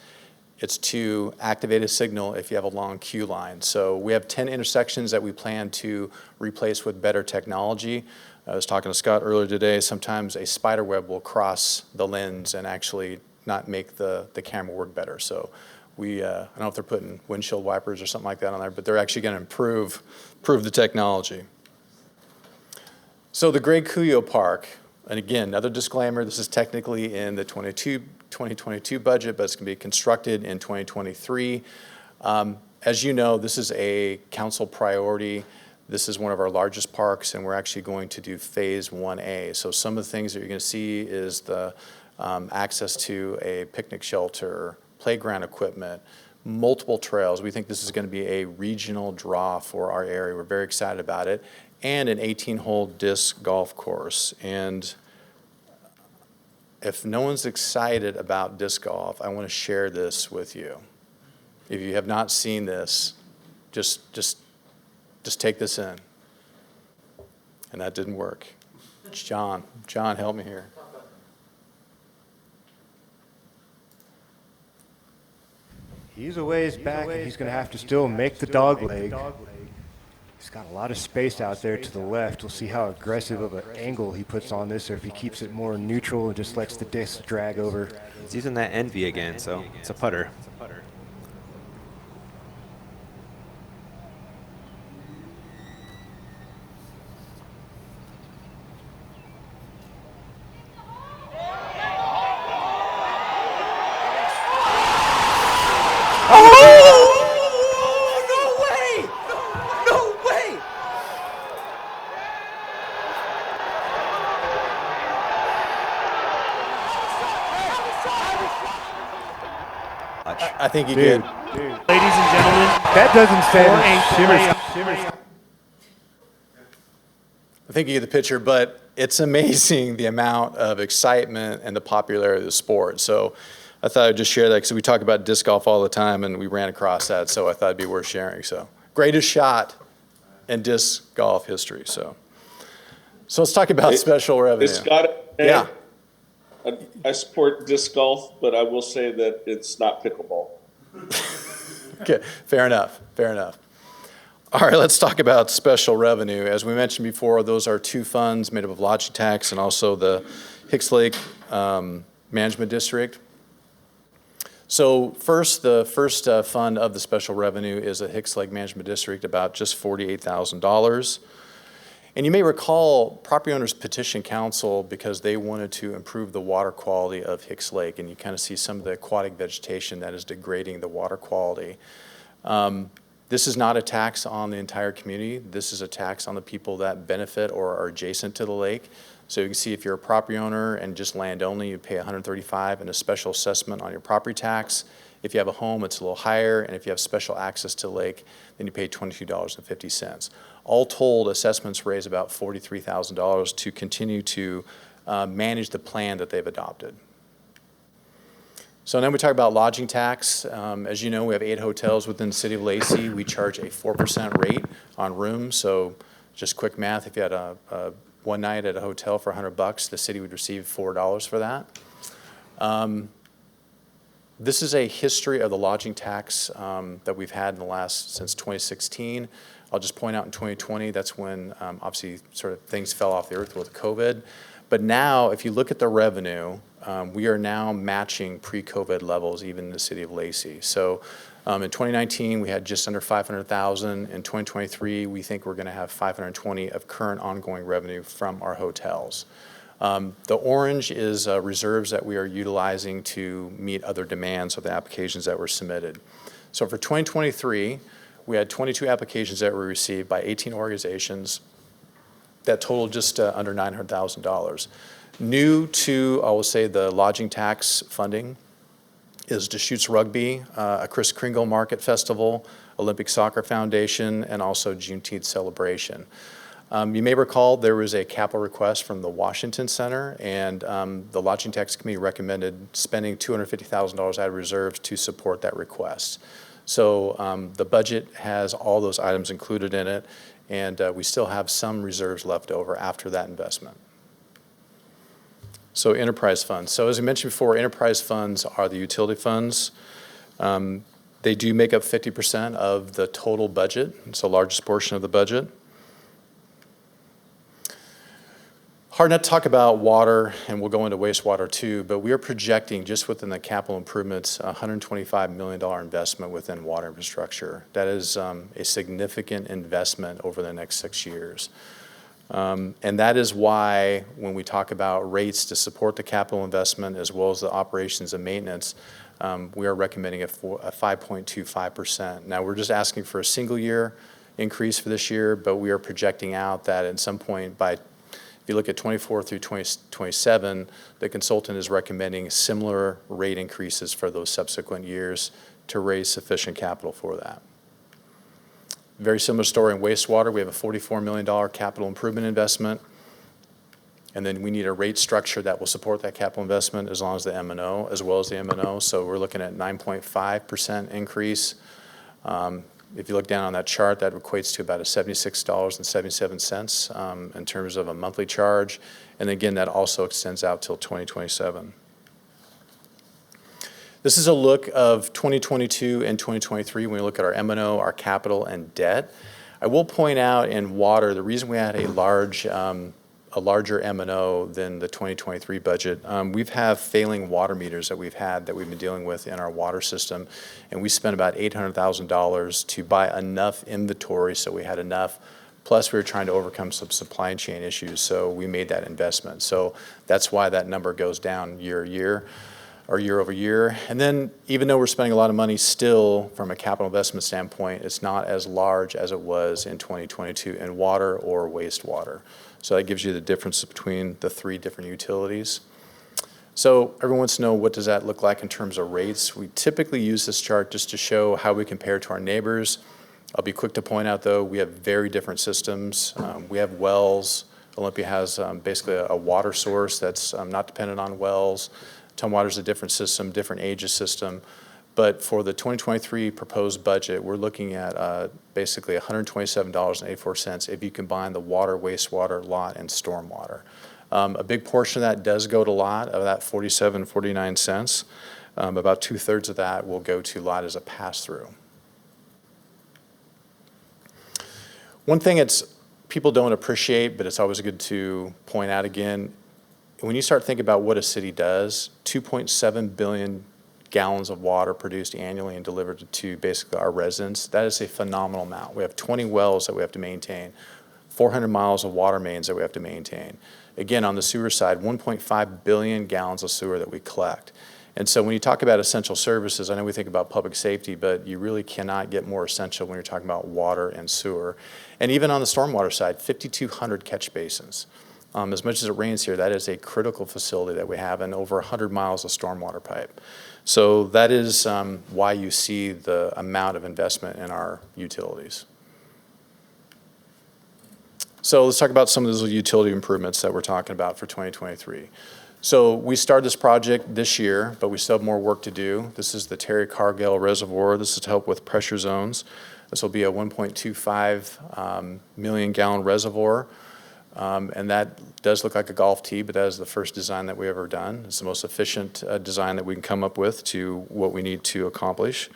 It's to activate a signal if you have a long queue line. So we have 10 intersections that we plan to replace with better technology. I was talking to Scott earlier today. Sometimes a spider web will cross the lens and actually not make the camera work better. So we, I don't know if they're putting windshield wipers or something like that on there, but they're actually going to improve the technology. So the Greg Cuyo Park, and again, another disclaimer, this is technically in the 2022 budget, but it's going to be constructed in 2023. As you know, this is a council priority. This is one of our largest parks, and we're actually going to do phase 1A. So some of the things that you're going to see is the access to a picnic shelter, playground equipment, multiple trails. We think this is going to be a regional draw for our area. We're very excited about it. And an 18-hole disc golf course. And if no one's excited about disc golf, I want to share this with you. If you have not seen this, just take this in. And that didn't work. John, help me here. He's a ways back, and he's going to have to still make the dog leg. He's got a lot of space out there to the left. We'll see how aggressive of an angle he puts on this, or if he keeps it more neutral and just lets the disc drag over. He's using that envy again, so it's a putter. I think he did. Ladies and gentlemen, That doesn't stand shimmer. I think you get the picture, but it's amazing the amount of excitement and the popularity of the sport. So I thought I'd just share that because we talk about disc golf all the time, and we ran across that, so I thought it'd be worth sharing. So greatest shot in disc golf history. So let's talk about special revenue. It's got Yeah. I support disc golf, but I will say that it's not pickleball. Okay, fair enough. All right, let's talk about special revenue. As we mentioned before, those are two funds made up of lodging tax and also the Hicks Lake Management District. So first, the first fund of the special revenue is the Hicks Lake Management District, about just $48,000. And you may recall property owners petitioned council because they wanted to improve the water quality of Hicks Lake, and you kind of see some of the aquatic vegetation that is degrading the water quality. This is not a tax on the entire community. This is a tax on the people that benefit or are adjacent to the lake. So you can see if you're a property owner and just land only, you pay $135 and a special assessment on your property tax. If you have a home, it's a little higher, and if you have special access to the lake, then you pay $22.50. All told, assessments raise about $43,000 to continue to manage the plan that they've adopted. So then we talk about lodging tax. As you know, we have 8 hotels within the city of Lacey. We charge a 4% rate on rooms. So just quick math, if you had a one night at a hotel for $100, the city would receive $4 for that. This is a history of the lodging tax that we've had in the last, since 2016. I'll just point out in 2020, that's when obviously sort of things fell off the earth with COVID. But now, if you look at the revenue, we are now matching pre-COVID levels, even in the city of Lacey. So in 2019, we had just under 500,000. In 2023, we think we're going to have 520 of current ongoing revenue from our hotels. The orange is reserves that we are utilizing to meet other demands of the applications that were submitted. So for 2023, we had 22 applications that were received by 18 organizations that totaled just under $900,000. New to, I will say, the lodging tax funding is Deschutes Rugby, a Kris Kringle Market Festival, Olympic Soccer Foundation, and also Juneteenth celebration. You may recall there was a capital request from the Washington Center, and the Lodging Tax Committee recommended spending $250,000 out of reserves to support that request. So the budget has all those items included in it, and we still have some reserves left over after that investment. So enterprise funds. So as I mentioned before, enterprise funds are the utility funds. They do make up 50% of the total budget. It's the largest portion of the budget. Hard not to talk about water, and we'll go into wastewater too, but we are projecting just within the capital improvements a $125 million investment within water infrastructure. That is a significant investment over the next 6 years. And that is why when we talk about rates to support the capital investment as well as the operations and maintenance, we are recommending a 5.25%. Now we're just asking for a single year increase for this year, but we are projecting out that at some point by, if you look at 24 through 2027, the consultant is recommending similar rate increases for those subsequent years to raise sufficient capital for that. Very similar story in wastewater. We have a $44 million capital improvement investment, and then we need a rate structure that will support that capital investment as long as the M&O, as well as the M&O. So we're looking at 9.5% increase. If you look down on that chart, that equates to about a $76.77 in terms of a monthly charge. And again, that also extends out till 2027. This is a look of 2022 and 2023 when we look at our M&O, our capital, and debt. I will point out in water, the reason we had a larger M&O than the 2023 budget, we've had failing water meters that we've been dealing with in our water system, and we spent about $800,000 to buy enough inventory so we had enough. Plus, we were trying to overcome some supply chain issues, so we made that investment. So that's why that number goes down year over year. And then even though we're spending a lot of money still from a capital investment standpoint, it's not as large as it was in 2022 in water or wastewater. So that gives you the difference between the 3 different utilities. So everyone wants to know, what does that look like in terms of rates? We typically use this chart just to show how we compare to our neighbors. I'll be quick to point out, though, we have very different systems. We have wells. Olympia has basically a water source that's not dependent on wells. Tumwater is a different system, different age of system. But for the 2023 proposed budget, we're looking at basically $127.84 if you combine the water, wastewater, lot, and stormwater. A big portion of that does go to lot, of that 49 cents. About 2/3 of that will go to lot as a pass-through. One thing people don't appreciate, but it's always good to point out again, when you start thinking about what a city does, 2.7 billion gallons of water produced annually and delivered to basically our residents, that is a phenomenal amount. We have 20 wells that we have to maintain, 400 miles of water mains that we have to maintain. Again, on the sewer side, 1.5 billion gallons of sewer that we collect. And so when you talk about essential services, I know we think about public safety, but you really cannot get more essential when you're talking about water and sewer. And even on the stormwater side, 5,200 catch basins. As much as it rains here, that is a critical facility that we have, and over 100 miles of stormwater pipe. So that is why you see the amount of investment in our utilities. So let's talk about some of those utility improvements that we're talking about for 2023. So we started this project this year, but we still have more work to do. This is the Terry Cargill Reservoir. This is to help with pressure zones. This will be a 1.25 million gallon reservoir. And that does look like a golf tee, but that is the first design that we've ever done. It's the most efficient design that we can come up with to what we need to accomplish.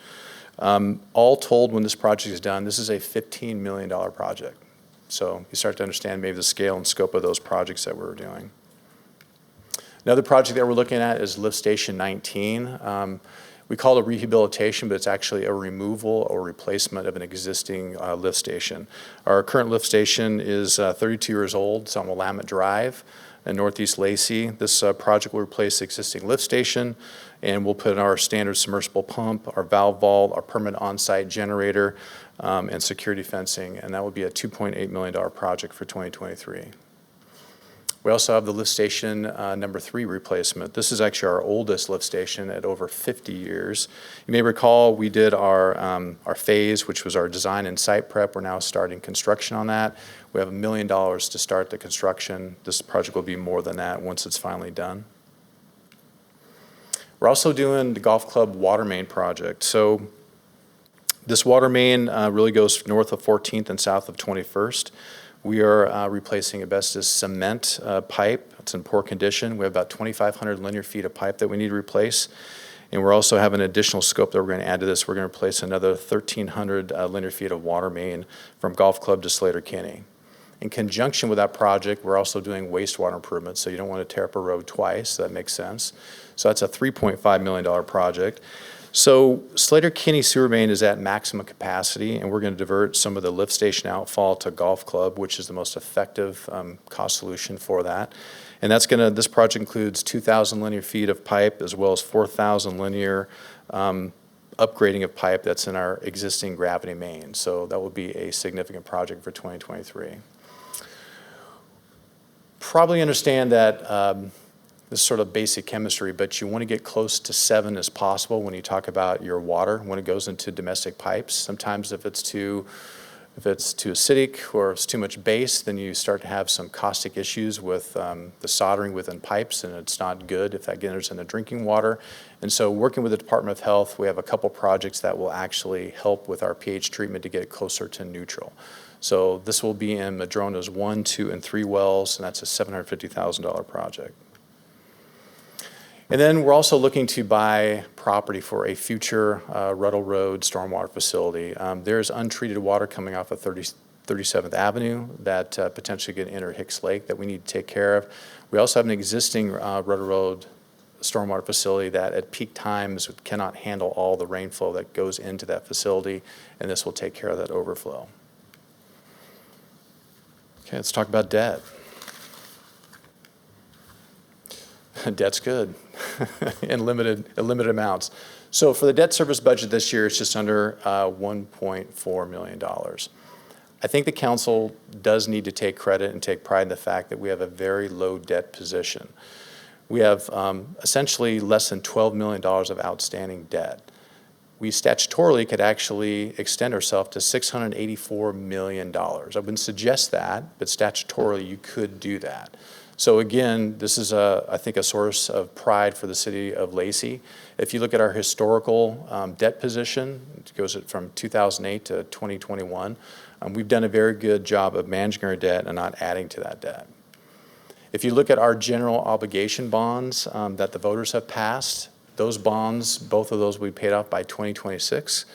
All told, when this project is done, this is a $15 million project. So you start to understand maybe the scale and scope of those projects that we're doing. Another project that we're looking at is Lift Station 19. We call it rehabilitation, but it's actually a removal or replacement of an existing lift station. Our current lift station is 32 years old. It's on Willamette Drive in Northeast Lacey. This project will replace the existing lift station, and we'll put in our standard submersible pump, our valve vault, our permanent on-site generator, and security fencing, and that will be a $2.8 million project for 2023. We also have the lift station number 3 replacement. This is actually our oldest lift station at over 50 years. You may recall we did our phase, which was our design and site prep. We're now starting construction on that. We have $1 million to start the construction. This project will be more than that once it's finally done. We're also doing the golf club water main project. So this water main really goes north of 14th and south of 21st. We are replacing asbestos cement pipe. It's in poor condition. We have about 2,500 linear feet of pipe that we need to replace. And we're also having an additional scope that we're going to add to this. We're going to replace another 1,300 linear feet of water main from Golf Club to Slater-Kinney. In conjunction with that project, we're also doing wastewater improvements, so you don't want to tear up a road twice, so that makes sense. So that's a $3.5 million project. So Slater-Kinney sewer main is at maximum capacity, and we're going to divert some of the lift station outfall to Golf Club, which is the most effective cost solution for that. And this project includes 2,000 linear feet of pipe as well as 4,000 linear upgrading of pipe that's in our existing gravity main. So that will be a significant project for 2023. Probably understand that this is sort of basic chemistry, but you want to get close to 7 as possible when you talk about your water when it goes into domestic pipes. Sometimes if it's too acidic or it's too much base, then you start to have some caustic issues with the soldering within pipes, and it's not good if that enters in the drinking water. And so working with the Department of Health, we have a couple projects that will actually help with our pH treatment to get it closer to neutral. So this will be in Madrona's 1, 2, and 3 wells, and that's a $750,000 project. And then we're also looking to buy property for a future Ruddle Road stormwater facility. There's untreated water coming off of 37th Avenue that potentially could enter Hicks Lake that we need to take care of. We also have an existing Ruddle Road stormwater facility that at peak times cannot handle all the rainflow that goes into that facility, and this will take care of that overflow. Okay, let's talk about debt. Debt's good in limited amounts. So for the debt service budget this year, it's just under $1.4 million. I think the council does need to take credit and take pride in the fact that we have a very low debt position. We have essentially less than $12 million of outstanding debt. We statutorily could actually extend ourselves to $684 million. I wouldn't suggest that, but statutorily you could do that. So again, this is, I think, a source of pride for the city of Lacey. If you look at our historical debt position, it goes from 2008 to 2021, we've done a very good job of managing our debt and not adding to that debt. If you look at our general obligation bonds that the voters have passed, those bonds, both of those will be paid off by 2026,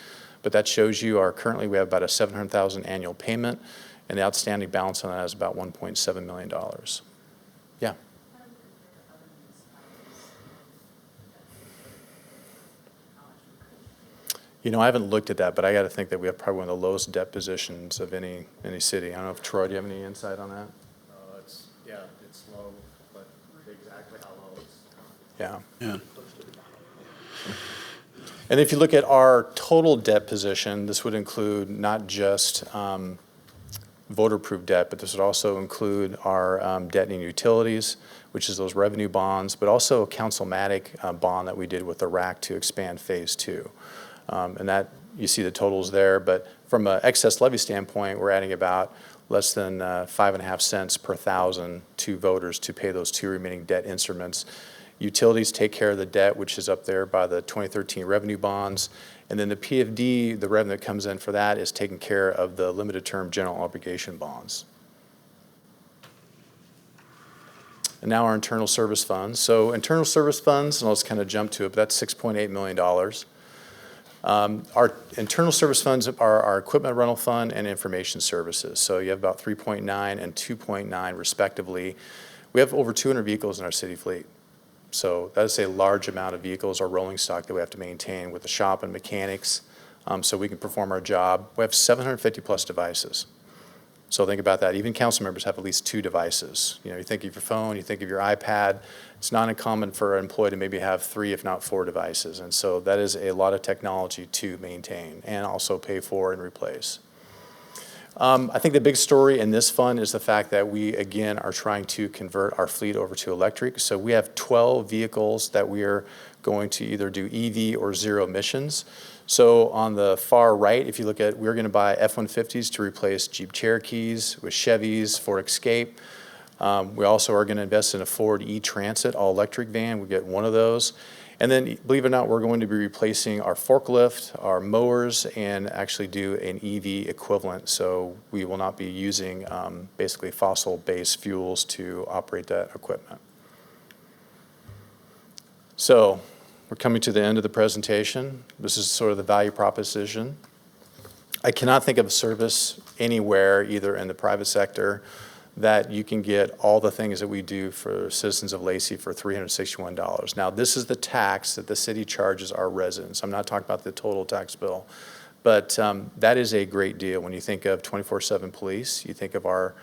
but that shows you currently we have about a $700,000 annual payment. and the outstanding balance on that is about $1.7 million. Yeah. You know, I haven't looked at that, but I got to think that we have probably one of the lowest debt positions of any city. I don't know if, Troy, do you have any insight on that? It's low, but exactly how low it's. Yeah. Yeah. And if you look at our total debt position, this would include not just voter-approved debt, but this would also include our debt in utilities, which is those revenue bonds, but also a councilmatic bond that we did with the RAC to expand Phase 2. And that, you see the totals there, but from an excess levy standpoint, we're adding about less than 5.5 cents per thousand to voters to pay those two remaining debt instruments. Utilities take care of the debt, which is up there by the 2013 revenue bonds. And then the PFD, the revenue that comes in for that is taking care of the limited term general obligation bonds. And now our internal service funds. So internal service funds, and I'll just kind of jump to it, but that's $6.8 million. Our internal service funds are our equipment rental fund and information services. So you have about 3.9 and 2.9 respectively. We have over 200 vehicles in our city fleet. So that is a large amount of vehicles, our rolling stock that we have to maintain with the shop and mechanics so we can perform our job. We have 750 plus devices. So think about that. Even council members have at least 2 devices. You know, you think of your phone, you think of your iPad. It's not uncommon for an employee to maybe have 3, if not 4 devices. And so that is a lot of technology to maintain and also pay for and replace. I think the big story in this fund is the fact that we, again, are trying to convert our fleet over to electric. So we have 12 vehicles that we are going to either do EV or zero emissions. So on the far right, if you look at, we're going to buy F-150s to replace Jeep Cherokees with Chevys, Ford Escape. We also are going to invest in a Ford E-Transit all-electric van. We get one of those. And then, believe it or not, we're going to be replacing our forklift, our mowers, and actually do an EV equivalent. So we will not be using basically fossil-based fuels to operate that equipment. So we're coming to the end of the presentation. This is sort of the value proposition. I cannot think of a service anywhere, either in the private sector, that you can get all the things that we do for citizens of Lacey for $361. Now, this is the tax that the city charges our residents. I'm not talking about the total tax bill, but that is a great deal. When you think of 24/7 police, you think of our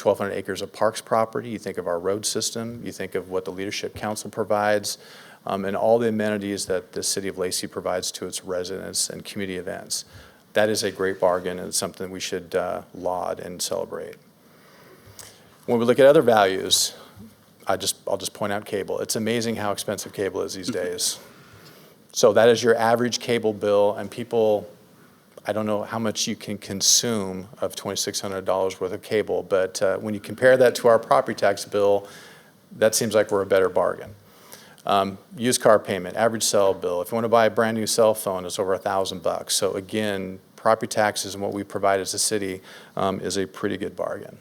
1,200 acres of parks property, you think of our road system, you think of what the Leadership Council provides, and all the amenities that the city of Lacey provides to its residents and community events. That is a great bargain, and it's something we should laud and celebrate. When we look at other values, I'll just point out cable. It's amazing how expensive cable is these days. So that is your average cable bill, and people, I don't know how much you can consume of $2,600 worth of cable, but when you compare that to our property tax bill, that seems like we're a better bargain. Used car payment, average cell bill. If you want to buy a brand new cell phone, it's over $1,000. So again, property taxes and what we provide as a city is a pretty good bargain.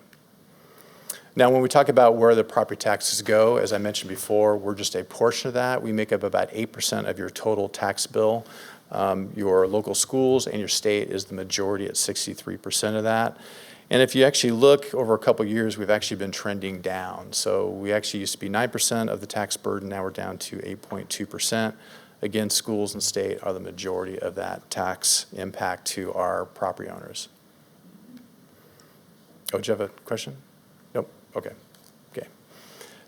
Now, when we talk about where the property taxes go, as I mentioned before, we're just a portion of that. We make up about 8% of your total tax bill. Your local schools and your state is the majority at 63% of that. And if you actually look over a couple of years, we've actually been trending down. So we actually used to be 9% of the tax burden. Now we're down to 8.2%. Again, schools and state are the majority of that tax impact to our property owners. Oh, do you have a question? Nope. Okay. Okay.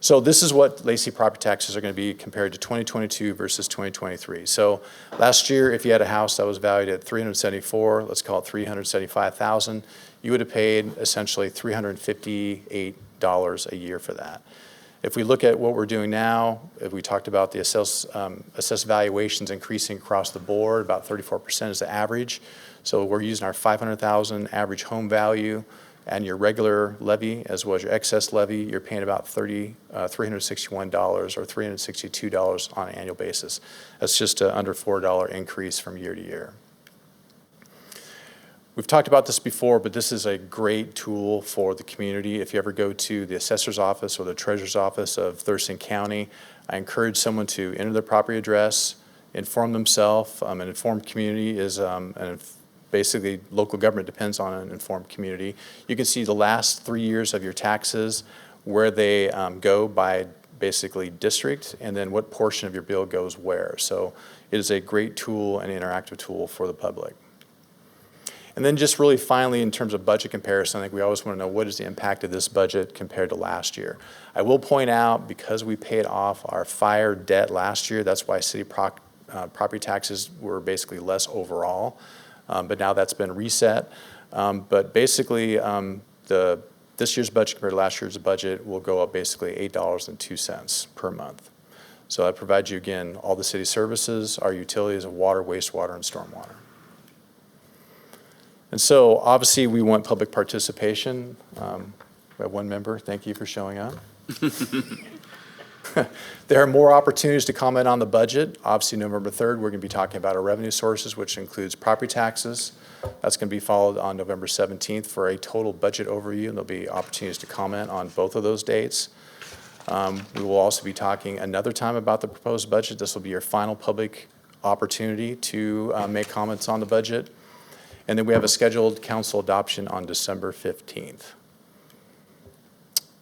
So this is what Lacey property taxes are going to be compared to 2022 versus 2023. So last year, if you had a house that was valued at $374, let's call it $375,000, you would have paid essentially $358 a year for that. If we look at what we're doing now, if we talked about the assessed valuations increasing across the board, about 34% is the average. So we're using our $500,000 average home value and your regular levy as well as your excess levy, you're paying about $361 or $362 on an annual basis. That's just an under $4 increase from year to year. We've talked about this before, but this is a great tool for the community. If you ever go to the assessor's office or the treasurer's office of Thurston County, I encourage someone to enter their property address, inform themselves. An informed community is basically, local government depends on an informed community. You can see the last 3 years of your taxes, where they go by basically district, and then what portion of your bill goes where. So it is a great tool and interactive tool for the public. And then just really finally, in terms of budget comparison, I think we always want to know what is the impact of this budget compared to last year. I will point out, because we paid off our fire debt last year, that's why city property taxes were basically less overall. But now that's been reset. But basically, this year's budget compared to last year's budget will go up basically $8.02 per month. So that provides you, again, all the city services, our utilities of water, wastewater, and stormwater. And so obviously we want public participation. We have one member, thank you for showing up. There are more opportunities to comment on the budget. Obviously, November 3rd, we're going to be talking about our revenue sources, which includes property taxes. That's going to be followed on November 17th for a total budget overview, and there'll be opportunities to comment on both of those dates. We will also be talking another time about the proposed budget. This will be your final public opportunity to make comments on the budget. And then we have a scheduled council adoption on December 15th.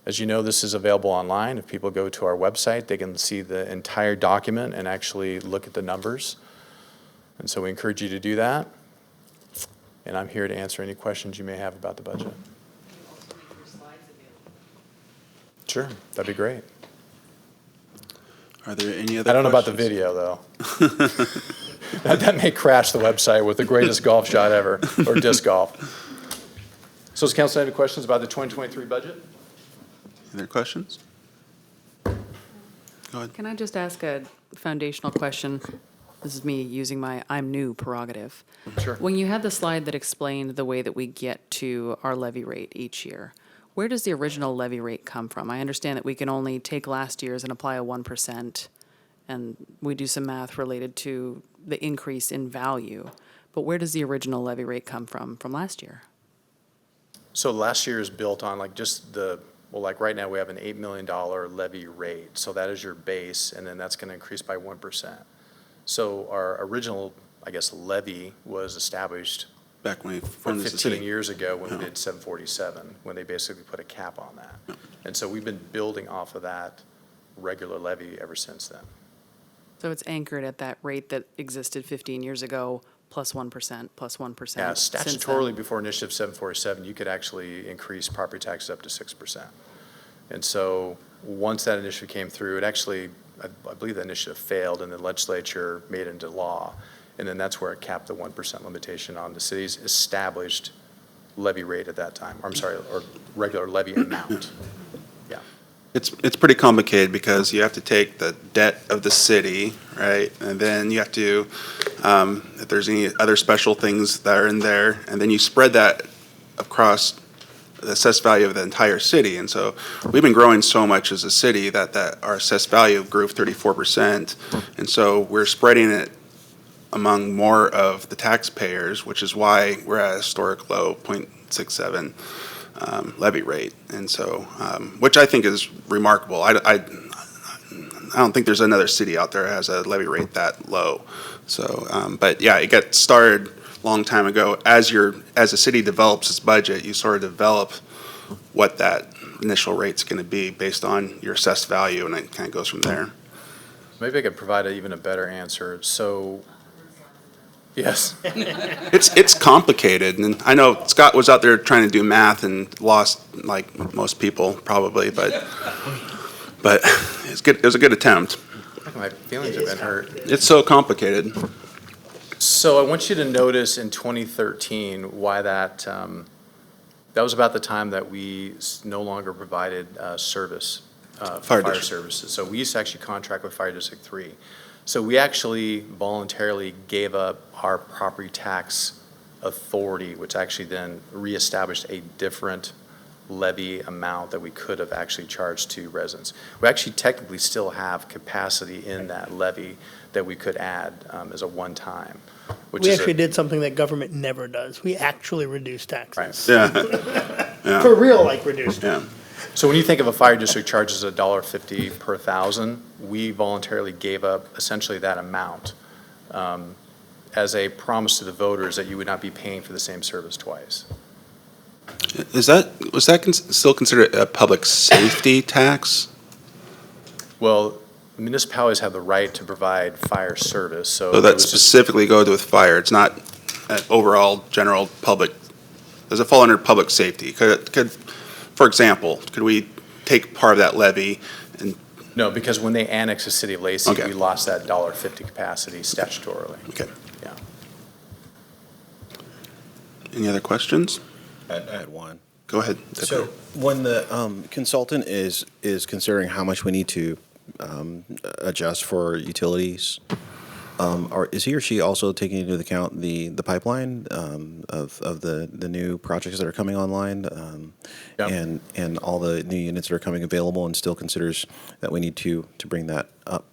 As you know, this is available online. If people go to our website, they can see the entire document and actually look at the numbers. And so we encourage you to do that. And I'm here to answer any questions you may have about the budget. Sure, that'd be great. Are there any other I don't know about the questions? video, though. That may crash the website with the greatest golf shot ever, or disc golf. So does council have any questions about the 2023 budget? Any other questions? Go ahead. Can I just ask a foundational question? This is me using my I'm new prerogative. Sure. When you had the slide that explained the way that we get to our levy rate each year, where does the original levy rate come from? I understand that we can only take last year's and apply a 1%, and we do some math related to the increase in value. But where does the original levy rate come from last year? So last year is built on like just well, like right now we have an $8 million levy rate. So that is your base, and then that's going to increase by 1%. So our original, I guess, levy was established Back when we for formed the 15 city. years ago when we did 747, when they basically put a cap on that. And so we've been building off of that regular levy ever since then. So it's anchored at that rate that existed 15 years ago, plus 1%, plus 1%. Yeah, since then. statutorily, before Initiative 747, you could actually increase property taxes up to 6%. And so once that initiative came through, it actually, I believe the initiative failed, and the legislature made it into law. And then that's where it capped the 1% limitation on the city's established levy rate at that time. Or, I'm sorry, or regular levy amount. Yeah. It's pretty complicated because you have to take the debt of the city, right? And then you have to, if there's any other special things that are in there, and then you spread that across the assessed value of the entire city. And so we've been growing so much as a city that our assessed value grew 34%. And so we're spreading it among more of the taxpayers, which is why we're at a historic low 0.67 levy rate. And so, which I think is remarkable. I don't think there's another city out there that has a levy rate that low. So, but yeah, it got started a long time ago. As a city develops its budget, you sort of develop what that initial rate's going to be based on your assessed value, and it kind of goes from there. Maybe I could provide even a better answer. So, yes. It's complicated, and I know Scott was out there trying to do math and lost, like most people probably, but it's good. It was a good attempt. My feelings have been hurt. It's so complicated. So I want you to notice in 2013 why that was about the time that we no longer provided service, Fire fire district. services. So we used to actually contract with Fire District 3. So we actually voluntarily gave up our property tax authority, which actually then reestablished a different levy amount that we could have actually charged to residents. We actually technically still have capacity in that levy that we could add as a one-time. We actually did something that government never does. We actually reduced taxes. Yeah. For real, like reduced. Yeah. So when you think of a fire district charges $1.50 per thousand, we voluntarily gave up essentially that amount as a promise to the voters that you would not be paying for the same service twice. Was that still considered a public safety tax? Well, municipalities have the right to provide fire service, so. So it that was just- specifically goes with fire, it's not an overall general public, does it fall under public safety? For example, could we take part of that levy and, No, because when they annexed the city of Lacey, Okay. we lost that $1.50 capacity statutorily. okay. Yeah. Any other questions? I had one. Go ahead. So when the consultant is considering how much we need to adjust for utilities, is he or she also taking into account the pipeline of the new projects that are coming online, Yep. and all the new units that are coming available, and still considers that we need to bring that up?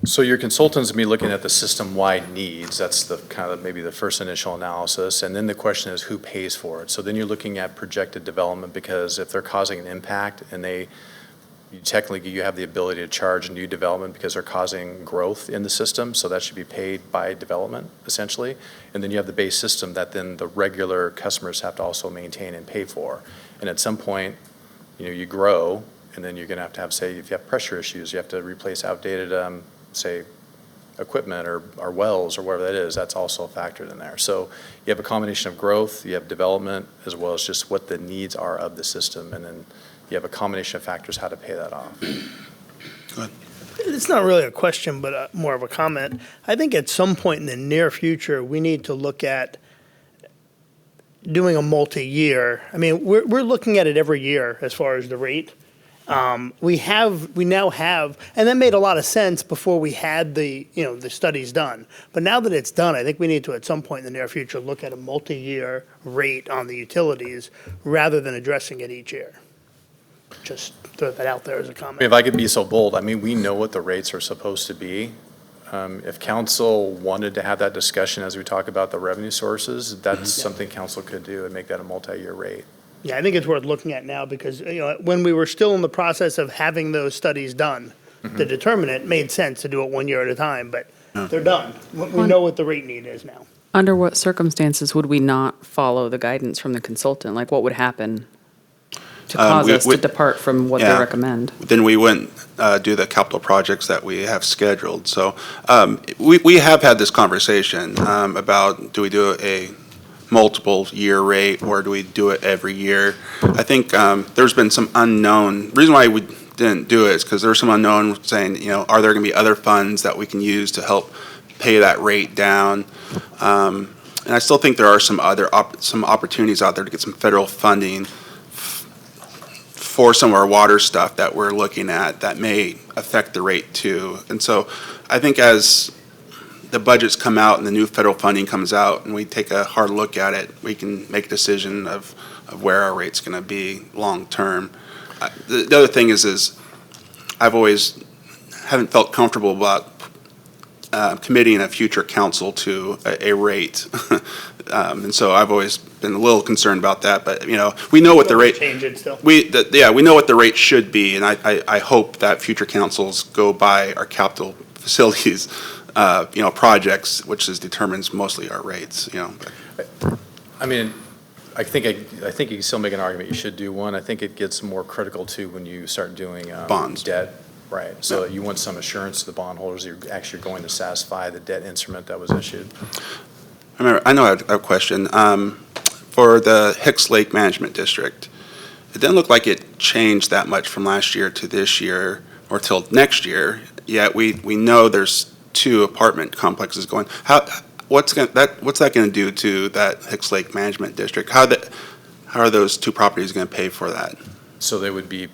So your consultants will be looking at the system-wide needs. That's the kind of maybe the first initial analysis. And then the question is who pays for it? So then you're looking at projected development, because if they're causing an impact and technically you have the ability to charge new development because they're causing growth in the system. So that should be paid by development essentially. And then you have the base system that then the regular customers have to also maintain and pay for. And at some point, you grow, and then you're going to have, say, if you have pressure issues, you have to replace outdated say, equipment or wells or whatever that is, that's also factored in there. So you have a combination of growth, you have development, as well as just what the needs are of the system, and then you have a combination of factors how to pay that off. Go ahead. It's not really a question, but more of a comment. I think at some point in the near future, we need to look at doing a multi-year. I mean, we're looking at it every year as far as the rate. We now have, and that made a lot of sense before we had the studies done. But now that it's done, I think we need to, at some point in the near future, look at a multi-year rate on the utilities rather than addressing it each year. Just throw that out there as a comment. If I could be so bold, I mean, we know what the rates are supposed to be. If council wanted to have that discussion as we talk about the revenue sources, that's something council could do and make that a multi-year rate. Yeah, I think it's worth looking at now because, when we were still in the process of having those studies done to determine it, made sense to do it 1 year at a time, but they're done. We know what the rate need is now. Under what circumstances would we not follow the guidance from the consultant? Like, what would happen to cause us to depart from what they recommend? Then we wouldn't do the capital projects that we have scheduled. So we have had this conversation about, do we do a multiple year rate, or do we do it every year? I think there's been some unknown, reason why we didn't do it is because there's some unknown saying, are there going to be other funds that we can use to help pay that rate down? And I still think there are some other some opportunities out there to get some federal funding for some of our water stuff that we're looking at that may affect the rate too. And so I think as the budgets come out and the new federal funding comes out and we take a hard look at it, we can make a decision of where our rate's going to be long-term. The other thing is I've always haven't felt comfortable about committing a future council to a rate. And so I've always been a little concerned about that, but, we know what the rate. Change it still. We know what the rate should be, and I hope that future councils go by our capital facilities projects, which determines mostly our rates, I mean, I think you can still make an argument you should do one. I think it gets more critical too when you start doing Bonds. debt. Right, so you want some assurance to the bondholders you're actually going to satisfy the debt instrument that was issued. I know I have a question. For the Hicks Lake Management District, it didn't look like it changed that much from last year to this year or till next year, yet we know there's 2 apartment complexes going. What's that going to do to that Hicks Lake Management District? How are those 2 properties going to pay for that? So they would be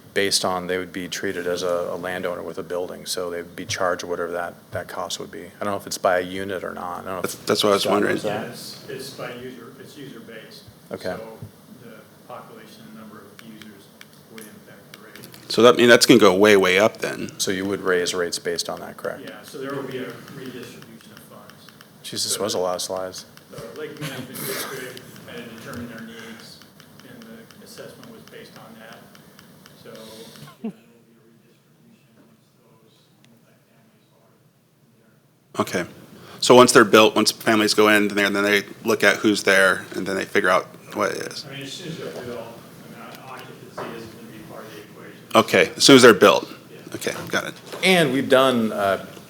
treated as a landowner with a building, so they would be charged whatever that cost would be. I don't know if it's by a unit or not. I don't know. That's what I was wondering. Yeah, it's by user-based. Okay. So the population and number of users would impact the rate. So that's going to go way, way up then. So you would raise rates based on that, correct? Yeah, so there will be a redistribution of funds. Jesus, this was a lot of slides. The Lake Management District had to determine their needs, and the assessment was based on that. So there will be a redistribution amongst those multifamilies. Okay. So once they're built, once families go in, then they look at who's there, and then they figure out what it is. I mean, as soon as they're built, occupancy isn't going to be part of the equation. Okay, as soon as they're built. Okay, got it. And we've done,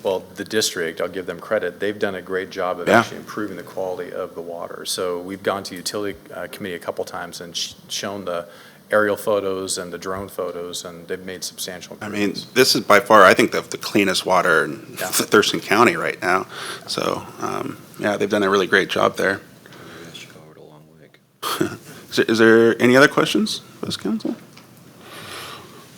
well, the district, I'll give them credit, they've done a great job of Yeah. actually improving the quality of the water. So we've gone to utility committee a couple times and shown the aerial photos and the drone photos, and they've made substantial I mean, improvements. this is by far, I think, the cleanest water in Yeah. Thurston County right now. So, yeah, they've done a really great job there. Is there any other questions for this council?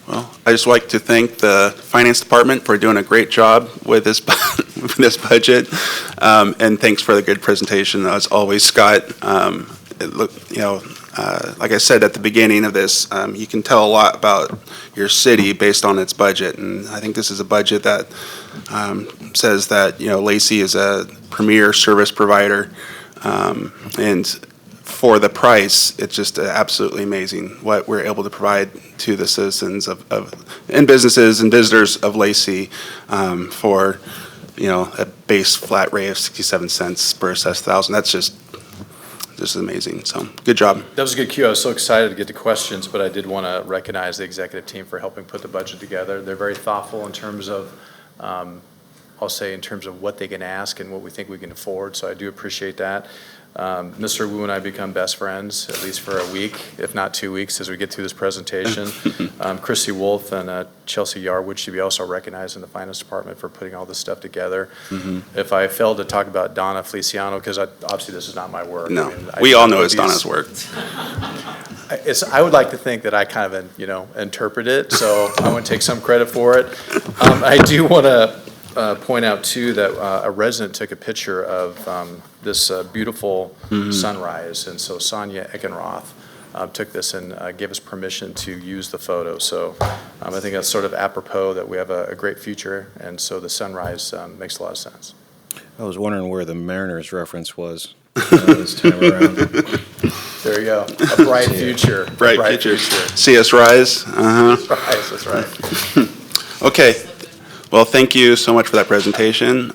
Well, I just like to thank the finance department for doing a great job with this, with this budget. And thanks for the good presentation, as always, Scott. Like I said at the beginning of this, you can tell a lot about your city based on its budget. And I think this is a budget that says that, Lacey is a premier service provider. And for the price, it's just absolutely amazing what we're able to provide to the citizens and businesses and visitors of Lacey for, a base flat rate of 67 cents per assessed thousand. That's just amazing. So good job. That was a good cue. I was so excited to get to questions, but I did want to recognize the executive team for helping put the budget together. They're very thoughtful in terms of, I'll say, in terms of what they can ask and what we think we can afford, so I do appreciate that. Mr. Wu and I become best friends, at least for a week, if not 2 weeks, as we get through this presentation. Chrissy Wolf and Chelsea Yarwood should be also recognized in the finance department for putting all this stuff together. If I failed to talk about Donna Feliciano, because obviously this is not my work. No, I mean, we all know it's Donna's work. I would like to think that I kind of, interpret it, so I want to take some credit for it. I do want to point out, too, that a resident took a picture of this beautiful sunrise, and so Sonia Eckenroth took this and gave us permission to use the photo. So I think that's sort of apropos that we have a great future, and so the sunrise makes a lot of sense. I was wondering where the Mariners reference was this time around. There you go. A bright future. Bright future. See us rise. Rise, that's right. Okay. Well, thank you so much for that presentation.